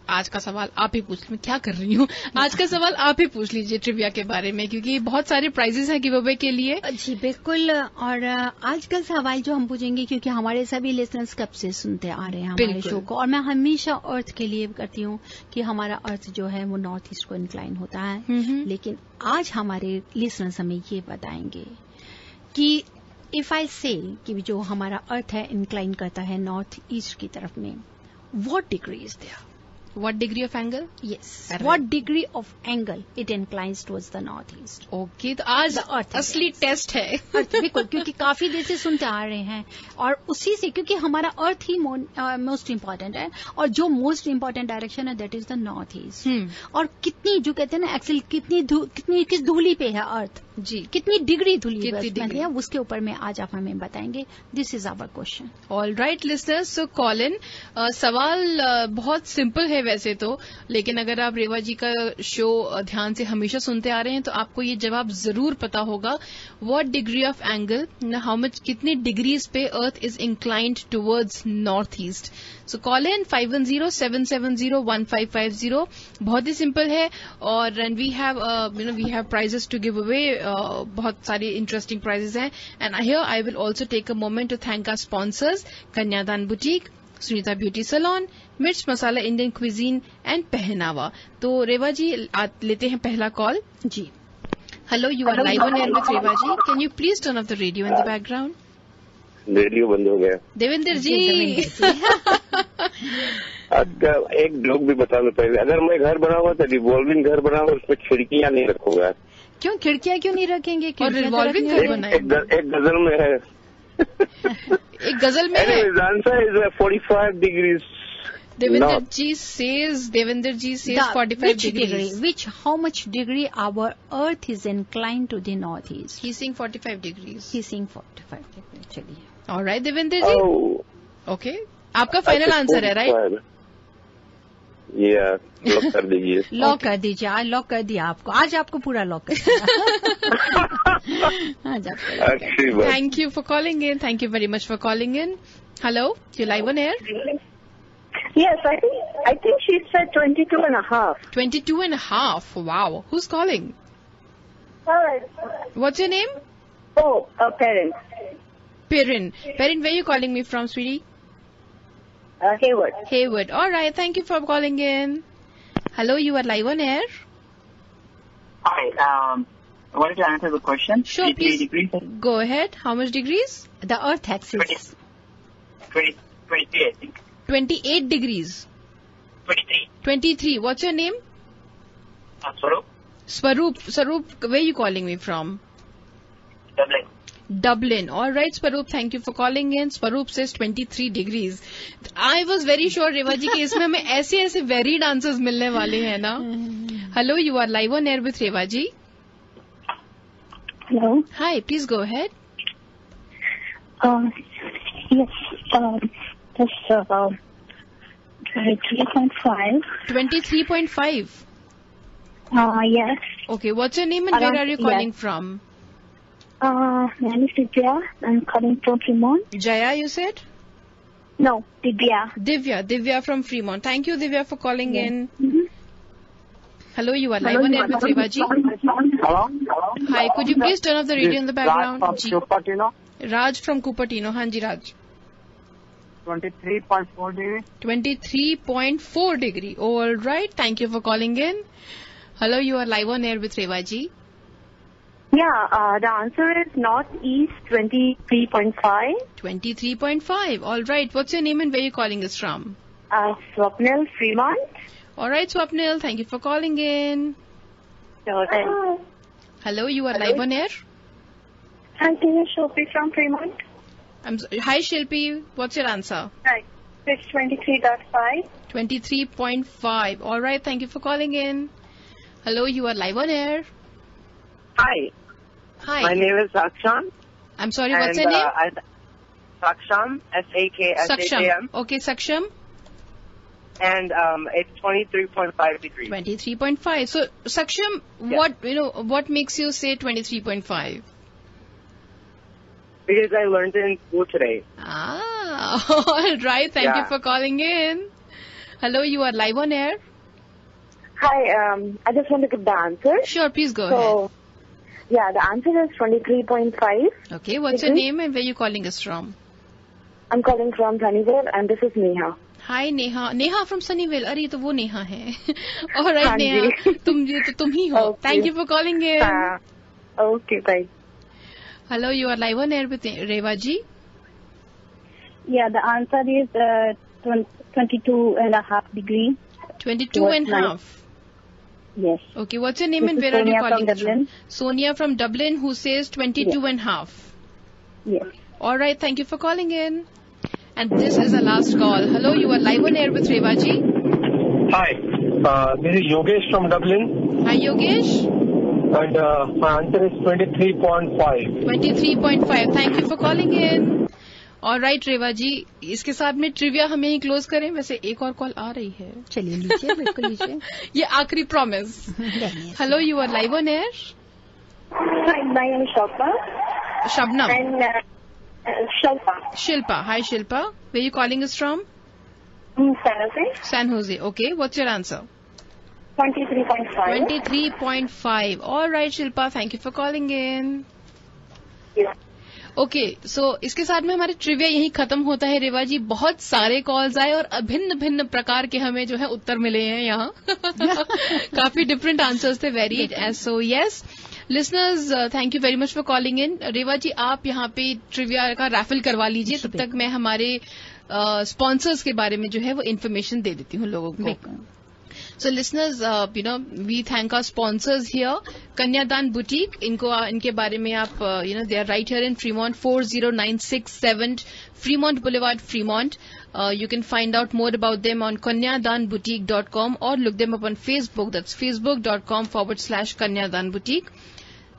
आज का सवाल आप ही पूछ, मैं क्या कर रही हूँ, आज का सवाल आप ही पूछ लीजिए ट्रिविया के बारे में, क्योंकि बहुत सारे प्राइजेस हैं गिव अवे के लिए। जी बिल्कुल। और आज का सवाल जो हम पूछेंगे, क्योंकि हमारे सभी लिसनर्स कब से सुनते आ रहे हैं हमारे शो को, और मैं हमेशा अर्थ के लिए करती हूँ कि हमारा अर्थ जो है वो नॉर्थ ईस्ट को इंक्लाइन होता है। लेकिन आज हमारे लिसनर्स हमें ये बताएंगे कि इफ आई से कि जो हमारा अर्थ है इंक्लाइन करता है नॉर्थ ईस्ट की तरफ में, what degree is there? What degree of angle? Yes. What degree of angle it inclines towards the northeast? Okay, तो आज असली टेस्ट है। बिल्कुल, क्योंकि काफी देर से सुनते आ रहे हैं और उसी से, क्योंकि हमारा अर्थ ही मोस्ट इम्पोर्टेंट है, और जो मोस्ट इम्पोर्टेंट डायरेक्शन है that is the north east. और कितनी जो कहते हैं ना एक्चुअली कितनी किस धूली पे है अर्थ, जी कितनी डिग्री धूली है, उसके ऊपर में आज आप हमें बताएंगे। This is our question. All right listeners, so call in. सवाल बहुत सिंपल है वैसे तो, लेकिन अगर आप रेवा जी का शो ध्यान से हमेशा सुनते आ रहे हैं तो आपको ये जवाब जरूर पता होगा। What degree of angle, how much, कितने डिग्रीज पे earth is inclined towards north east. So call in 5107701550। बहुत ही सिंपल है, और we have prizes to give away, बहुत सारे इंटरेस्टिंग प्राइजेस हैं। And here I will also take a moment to thank our sponsors, Kanyadaan boutique, Sunita beauty salon, Mirch Masala Indian cuisine and पहनावा। तो रेवा जी लेते हैं पहला कॉल। जी hello, you are live on air with Reva ji. Can you please turn off the radio in the background? Radio बंद हो गया। देवेंद्र जी एक जोक भी बता दो पहले। अगर मैं घर बनाऊंगा तो रिवॉल्विंग घर बनाऊंगा, उसमें खिड़कियां नहीं रखूंगा। क्यों खिड़कियां क्यों नहीं रखेंगे? और रिवॉल्विंग घर बनाएंगे। एक गजल में है। एक गजल में है। Answer is 45 degrees. Devendra ji says 45 degrees. How much degree our Earth is inclined to the northeast? He's saying 45 degrees. He's saying 45 degrees. चलिए. All right, Devendra ji. Okay. आपका फाइनल आंसर है, राइट? लॉक कर दीजिए। Lock कर दीजिए। आज lock कर दिया आपको। आज आपको पूरा लॉक कर दिया। आज आपको। Thank you for calling in. Thank you very much for calling in. Hello, you're live on air. Yes, I think she said 22.5. 22.5. Wow. Who's calling? All right. What's your name? Oh, Perrin. Perrin, where are you calling me from, sweetie? Hayward. Hayward. All right. Thank you for calling in. Hello, you are live on air. Hi. I wanted to answer the question. Sure, please. Go ahead. How much degrees? The Earth axis. 23, I think. 28 degrees. 23. What's your name? Swaroop. Swaroop, where are you calling me from? Dublin. All right, Swaroop, thank you for calling in. Swaroop says 23 degrees. I was very sure, रेवा जी, कि इसमें हमें ऐसे varied answers मिलने वाले हैं ना. Hello, you are live on air with Rewa ji. Hello. Hi, please go ahead. Yes. Just 23.5. 23.5. Yes. Okay, what's your name and where are you calling from? My name is Divya. I'm calling from Fremont. Jaya, you said? No, Divya. Divya from Fremont. Thank you, Divya, for calling in. Hello, you are live on air with Revaji. Hello. Hi, could you please turn off the radio in the background? Raj from Cupertino. Raj from Cupertino. Hanji Raj. 23.4 degree. 23.4 degree. All right. Thank you for calling in. Hello, you are live on air with Revaji. Yeah, the answer is Northeast 23.5. 23.5. All right. What's your name and where are you calling us from? Swapnil, Fremont. All right, Swapnil. Thank you for calling in. Hello, you are live on air. Hi, this is Shilpi from Fremont. Hi, Shilpi. What's your answer? Hi. It's 23.5. 23.5. All right. Thank you for calling in. Hello, you are live on air. Hi. Hi. My name is Saksham. I'm sorry, what's your name? Saksham, S-A-K-S-H-A-M. Okay, Saksham. And it's 23.5 degrees. 23.5. So, Saksham, what makes you say 23.5? Because I learned it in school today. All right. Thank you for calling in. Hello, you are live on air. Hi, I just want to give the answer. Sure, please go ahead. Yeah, the answer is 23.5. Okay, what's your name and where are you calling us from? I'm calling from Sunnyvale and this is Neha. Hi Neha. Neha from Sunnyvale. अरे तो वो नेहा है. All right, Neha. तुम ही हो. Okay. Thank you for calling in. Okay, bye. Hello, you are live on air with Reva ji. Yeah, the answer is 22.5 degrees. 22.5. Yes. Okay, what's your name and where are you calling from? Sonia from Dublin, who says 22.5. Yes. All right, thank you for calling in. And this is the last call. Hello, you are live on air with Reva ji. Hi, this is Yogesh from Dublin. Hi, Yogesh. And my answer is 23.5. 23.5. Thank you for calling in. All right, रेवा जी, इसके साथ में trivia हम यहीं close करें. वैसे एक और call आ रही है. चलिए लीजिए, बिल्कुल लीजिए. ये आखिरी promise. Hello, you are live on air. Hi, my name is Shilpa. Shabnam. And Shilpa. Shilpa. Hi, Shilpa. Where are you calling us from? San Jose. San Jose. Okay. What's your answer? 23.5. 23.5. All right, Shilpa. Thank you for calling in. Yeah. Okay, so इसके साथ में हमारे trivia यही खत्म होता है. रेवा जी, बहुत सारे कॉल्स आए और भिन्न भिन्न प्रकार के हमें जो है उत्तर मिले हैं यहाँ. काफी डिफरेंट आंसर्स थे, varied age. So yes listeners, thank you very much for calling in. Reva ji, आप यहाँ पे ट्रिविया का रैफल करवा लीजिए. तब तक मैं हमारे स्पॉन्सर्स के बारे में जो है वो इन्फॉर्मेशन दे देती हूँ लोगों को. So listeners, we thank our sponsors here. Kanyadan Boutique, इनके बारे में आप, they are right here in Fremont, 40967 Fremont Boulevard, Fremont. You can find out more about them on kanyadanboutique.com or look them up on Facebook. That's facebook.com/Kanyadan Boutique.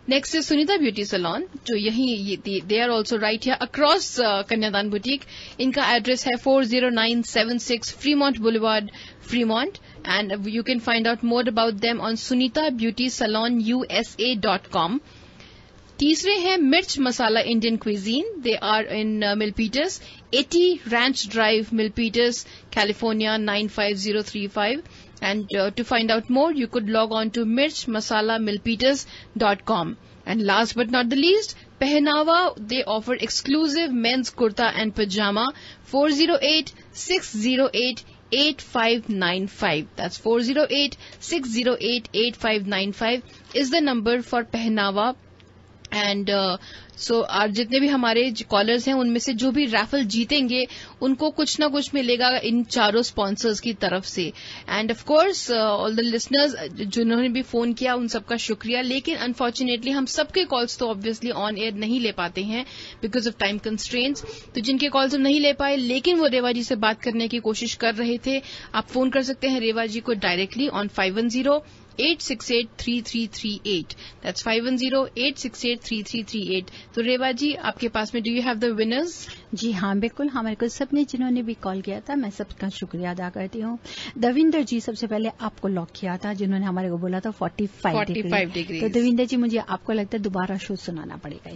Next is Sunita Beauty Salon, जो यही they are also right here across Kanyadan Boutique. इनका address है 40976 Fremont Boulevard, Fremont, and you can find out more about them on sunitabeautysalon.usa.com. तीसरे हैं Mirch Masala Indian cuisine. They are in Milpitas, 80 Ranch Drive, Milpitas, California 95035. And to find out more, you could log on to mirchmasalamilpitas.com. And last but not the least, Pehnava, they offer exclusive men's kurta and pajama, 408-608-8595. That's 408-608-8595 is the number for Pehnava. And so आज जितने भी हमारे callers हैं उनमें से जो भी raffle जीतेंगे उनको कुछ ना कुछ मिलेगा इन चारों स्पॉन्सर्स की तरफ से. End of course all the listeners जिन्होंने भी फोन किया उन सबका शुक्रिया. लेकिन अनफॉर्चुनेटली हम सबके कॉल्स तो ऑब्वियसली ऑन एयर नहीं ले पाते हैं बिकॉज ऑफ टाइम कंस्ट्रेंट्स. तो जिनके कॉल्स हम नहीं ले पाए लेकिन वो रेवा जी से बात करने की कोशिश कर रहे थे, आप फोन कर सकते हैं रेवा जी को डायरेक्टली ऑन 510-868-3338. That's 510-868-3338. तो रेवा जी, आपके पास में do you have the winners? जी हाँ, बिल्कुल. हमारे को सबने जिन्होंने भी कॉल किया था, मैं सबका शुक्रिया अदा करती हूँ. दविंदर जी सबसे पहले आपको लॉक किया था, जिन्होंने हमारे को बोला था 45 डिग्री. तो दविंदर जी, मुझे आपको लगता है दोबारा शो सुनाना पड़ेगा.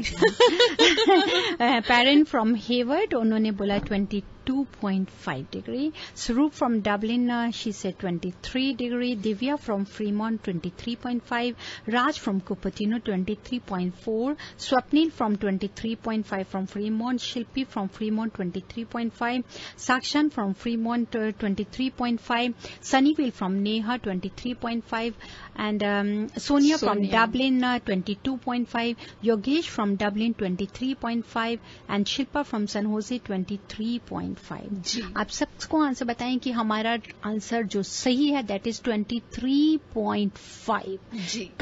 पेरेंट फ्रॉम हेवर्ड, उन्होंने बोला 22 22.5 degree. Sarup from Dublin, she said 23 degree. Divya from Fremont, 23.5. Raj from Cupertino, 23.4. Swapnil from 23.5 from Fremont. Shilpi from Fremont, 23.5. Sakshan from Fremont, 23.5. Sunnyville from Neha, 23.5. And Sonia from Dublin, 22.5. Yogesh from Dublin, 23.5. And Shilpa from San Jose, 23.5. आप सबको answer बताएं कि हमारा answer जो सही है that is 23.5.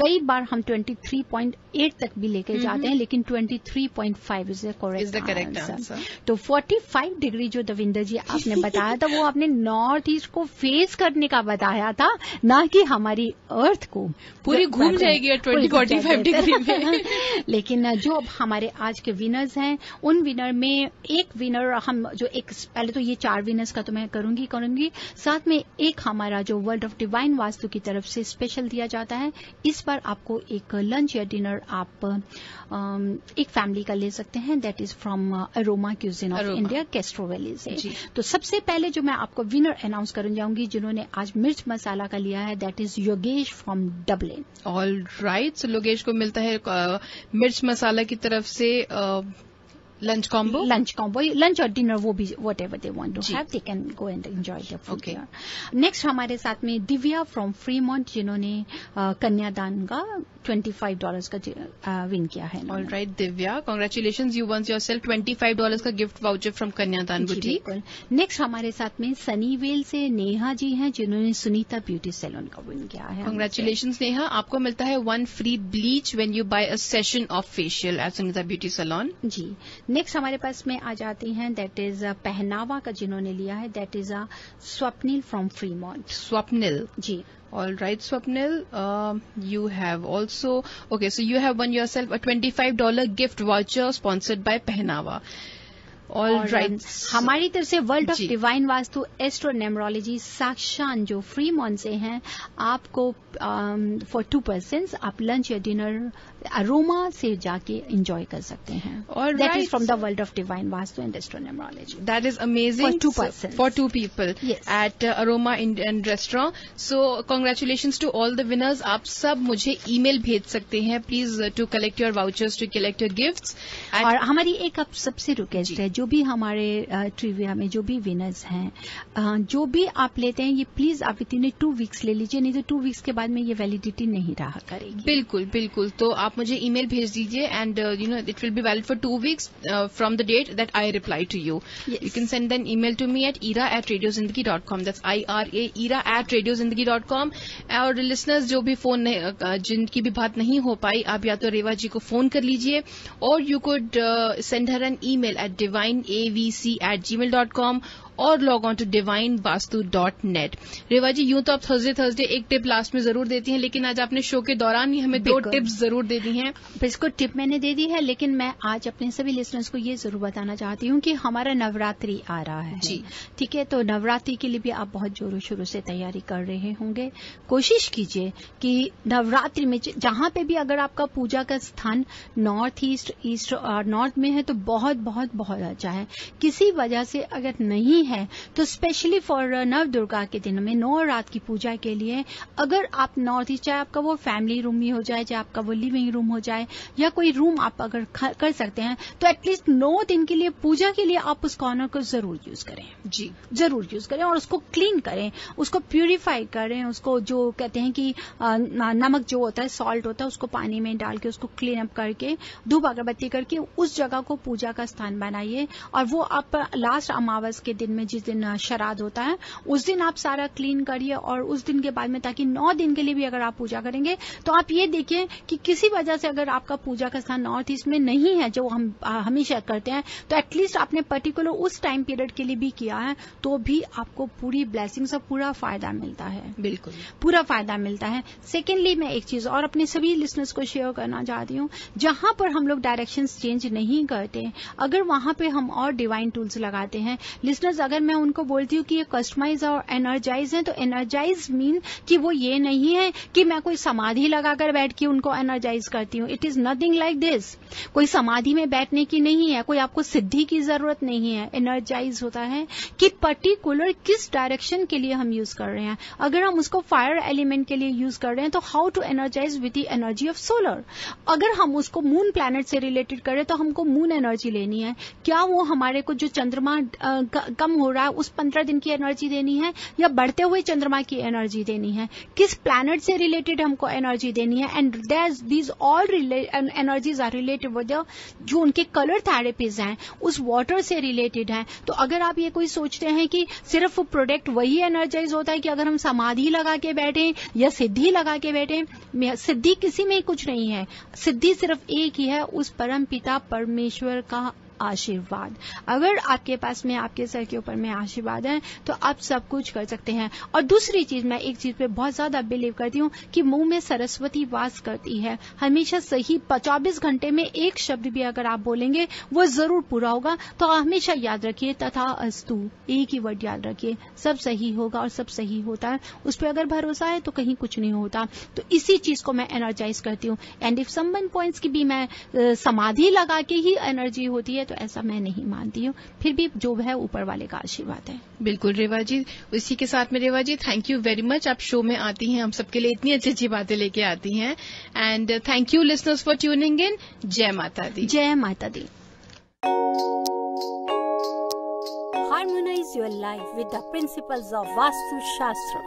कई बार हम 23.8 तक भी लेके जाते हैं, लेकिन 23.5 इज द करेक्ट आंसर. तो 45 डिग्री जो दविंदर जी आपने बताया था वो आपने नॉर्थ ईस्ट को फेस करने का बताया था, ना कि हमारी अर्थ को पूरी घूम जाएगी 45 डिग्री में. लेकिन जो अब हमारे आज के विनर्स हैं उन विनर में एक विनर हम जो एक पहले तो ये 4 विनर्स का तो मैं करूंगी, साथ में एक हमारा जो वर्ल्ड ऑफ डिवाइन वास्तु की तरफ से स्पेशल दिया जाता है. इस बार आपको एक लंच या डिनर आप एक फैमिली का ले सकते हैं, that is from aroma cuisine of India, Castro valley से. तो सबसे पहले जो मैं आपको विनर अनाउंस करने जाऊंगी जिन्होंने आज मिर्च मसाला का लिया है, that is Yogesh from Dublin. All right, so Yogesh को मिलता है मिर्च मसाला की तरफ से लंच कॉम्बो, लंच और डिनर, वो भी whatever they want to have they can go and enjoy the food. Next हमारे साथ में दिव्या फ्रॉम फ्रीमॉन्ट जिन्होंने कन्यादान का $25 का विन किया है. All right Divya, congratulations, you won yourself $25 का gift voucher from Kanyadaan boutique. Next हमारे साथ में सनीवेल से नेहा जी हैं जिन्होंने सुनीता ब्यूटी सैलून का विन किया है. कांग्रेचुलेशंस नेहा, आपको मिलता है 1 free bleach when you buy a session of facial at Sunita beauty salon. जी. नेक्स्ट हमारे पास में आ जाती हैं, दैट इज पहनावा का जिन्होंने लिया है, that is Swapnil from Fremont. Swapnil, ji. All right, Swapnil, you have also, okay, so you have won yourself a $25 gift voucher sponsored by Pehnava. All right. हमारी तरफ से world of divine vastu astro numerology Sakshan जो Fremont से हैं, आपको फॉर 2 पर्सन्स आप lunch या dinner Aroma से जाके एंजॉय कर सकते हैं. That is from the world of divine vastu and astro numerology. That is amazing. For 2 person, for 2 people at Aroma Indian restaurant. So congratulations to all the winners. आप सब मुझे email भेज सकते हैं please to collect your vouchers, to collect your gifts. और हमारी एक आप सबसे रिक्वेस्ट है, जो भी हमारे ट्रिविया में जो भी विनर्स हैं, जो भी आप लेते हैं ये प्लीज आप विदिन 2 वीक्स ले लीजिए, नहीं तो 2 वीक्स के बाद में ये वैलिडिटी नहीं रहा करेगी. बिल्कुल बिल्कुल. तो आप मुझे ईमेल भेज दीजिए and you know it will be valid for 2 weeks from the date that I reply to you. You can send an email to me at ira@radiozindagi.com. That's IRA ira@radiozindagi.com. और लिसनर्स जो भी phone जिनकी भी बात नहीं हो पाई, आप या तो रेवा जी को फोन कर लीजिए और you could send her an email at divineavc@gmail.com और log on to divinevastu.net. Reva ji, यूं तो आप थर्सडे एक टिप लास्ट में जरूर देती हैं, लेकिन आज आपने शो के दौरान ही हमें 2 टिप्स जरूर दे दी हैं. इसको टिप मैंने दे दी है, लेकिन मैं आज अपने सभी लिसनर्स को ये जरूर बताना चाहती हूँ कि हमारा नवरात्रि आ रहा है. जी ठीक है, तो नवरात्रि के लिए भी आप बहुत जोरों शोरों से तैयारी कर रहे होंगे. कोशिश कीजिए कि नवरात्रि में जहां पे भी अगर आपका पूजा का स्थान नॉर्थ ईस्ट और नॉर्थ में है तो बहुत बहुत बहुत अच्छा है. किसी वजह से अगर नहीं है तो स्पेशली फॉर नव दुर्गा के दिन में 9 रात की पूजा के लिए अगर आप नॉर्थ ईस्ट, चाहे आपका वो फैमिली रूम ही हो जाए, चाहे आपका वो लिविंग रूम हो जाए, या कोई रूम आप अगर कर सकते हैं, तो एटलीस्ट 9 दिन के लिए पूजा के लिए आप उस कॉर्नर को जरूर यूज करें. जी जरूर यूज करें और उसको क्लीन करें, उसको प्यूरिफाई करें, उसको जो कहते हैं कि नमक जो होता है, सॉल्ट होता है, उसको पानी में डाल के उसको क्लीन अप करके धूप अगरबत्ती करके उस जगह को पूजा का स्थान बनाइए. और वो आप लास्ट अमावस के दिन में जिस दिन श्राद्ध होता है उस दिन आप सारा क्लीन करिए और उस दिन के बाद में, ताकि 9 दिन के लिए भी अगर आप पूजा करेंगे तो आप ये देखिए कि किसी वजह से अगर आपका पूजा का स्थान नॉर्थ ईस्ट में नहीं है जो हम हमेशा करते हैं, तो एटलीस्ट आपने पर्टिकुलर उस टाइम पीरियड के लिए भी किया है तो भी आपको पूरी ब्लेसिंग्स और पूरा फायदा मिलता है. बिल्कुल पूरा फायदा मिलता है. सेकेंडली मैं एक चीज और अपने सभी लिसनर्स को शेयर करना चाहती हूँ, जहां पर हम लोग डायरेक्शंस चेंज नहीं करते, अगर वहां पे हम और डिवाइन टूल्स लगाते हैं, लिसनर्स अगर मैं उनको बोलती हूँ कि ये कस्टमाइज और एनर्जाइज है, तो एनर्जाइज मीन कि वो ये नहीं है कि मैं कोई समाधि लगाकर बैठ के उनको एनर्जाइज करती हूँ. It is nothing like this. कोई समाधि में बैठने की नहीं है, कोई आपको सिद्धि की जरूरत नहीं है. एनर्जाइज होता है कि पर्टिकुलर किस डायरेक्शन के लिए हम यूज कर रहे हैं. अगर हम उसको फायर एलिमेंट के लिए यूज कर रहे हैं तो how to energize with the energy of solar. अगर हम उसको मून प्लैनेट से रिलेटेड करें तो हमको मून एनर्जी लेनी है. क्या वो हमारे को जो चंद्रमा कम हो रहा है उस 15 दिन की एनर्जी देनी है, या बढ़ते हुए चंद्रमा की एनर्जी देनी है, किस प्लैनेट से रिलेटेड हमको एनर्जी देनी है. And these all energies are related with जो उनके कलर थेरेपीज हैं उस वाटर से रिलेटेड है. तो अगर आप ये कोई सोचते हैं कि सिर्फ प्रोडक्ट वही एनर्जाइज होता है कि अगर हम समाधि लगा के बैठे या सिद्धि लगा के बैठे, सिद्धि किसी में कुछ नहीं है. सिद्धि सिर्फ एक ही है, उस परम पिता परमेश्वर का आशीर्वाद. अगर आपके पास में आपके सर के ऊपर में आशीर्वाद है तो आप सब कुछ कर सकते हैं. और दूसरी चीज, मैं एक चीज पे बहुत ज्यादा बिलीव करती हूँ कि मुंह में सरस्वती वास करती है. हमेशा सही 24 घंटे में एक शब्द भी अगर आप बोलेंगे वो जरूर पूरा होगा. तो हमेशा याद रखिए तथा अस्तु, एक ही वर्ड याद रखिए, सब सही होगा और सब सही होता है. उस पर अगर भरोसा है तो कहीं कुछ नहीं होता. तो इसी चीज को मैं एनर्जाइज करती हूँ. एंड इफ समवन पॉइंट्स की भी मैं समाधि लगा के ही एनर्जी होती है तो ऐसा मैं नहीं मानती हूँ. फिर भी जो है ऊपर वाले का आशीर्वाद है. बिल्कुल रेवा जी. इसी के साथ में रेवा जी, थैंक यू वेरी मच. आप शो में आती हैं, हम सबके लिए इतनी अच्छी अच्छी बातें लेके आती हैं. And thank you listeners for tuning in. जय माता दी. जय माता दी. Harmonize your life with the principles of Vastu Shastra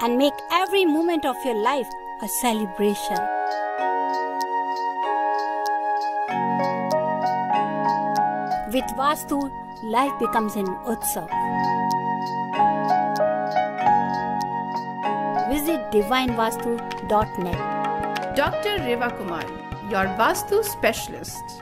and make every moment of your life a celebration. With Vastu, life becomes an utsav. Visit divinevastu.net. Dr. Reva Kumar, your Vastu specialist.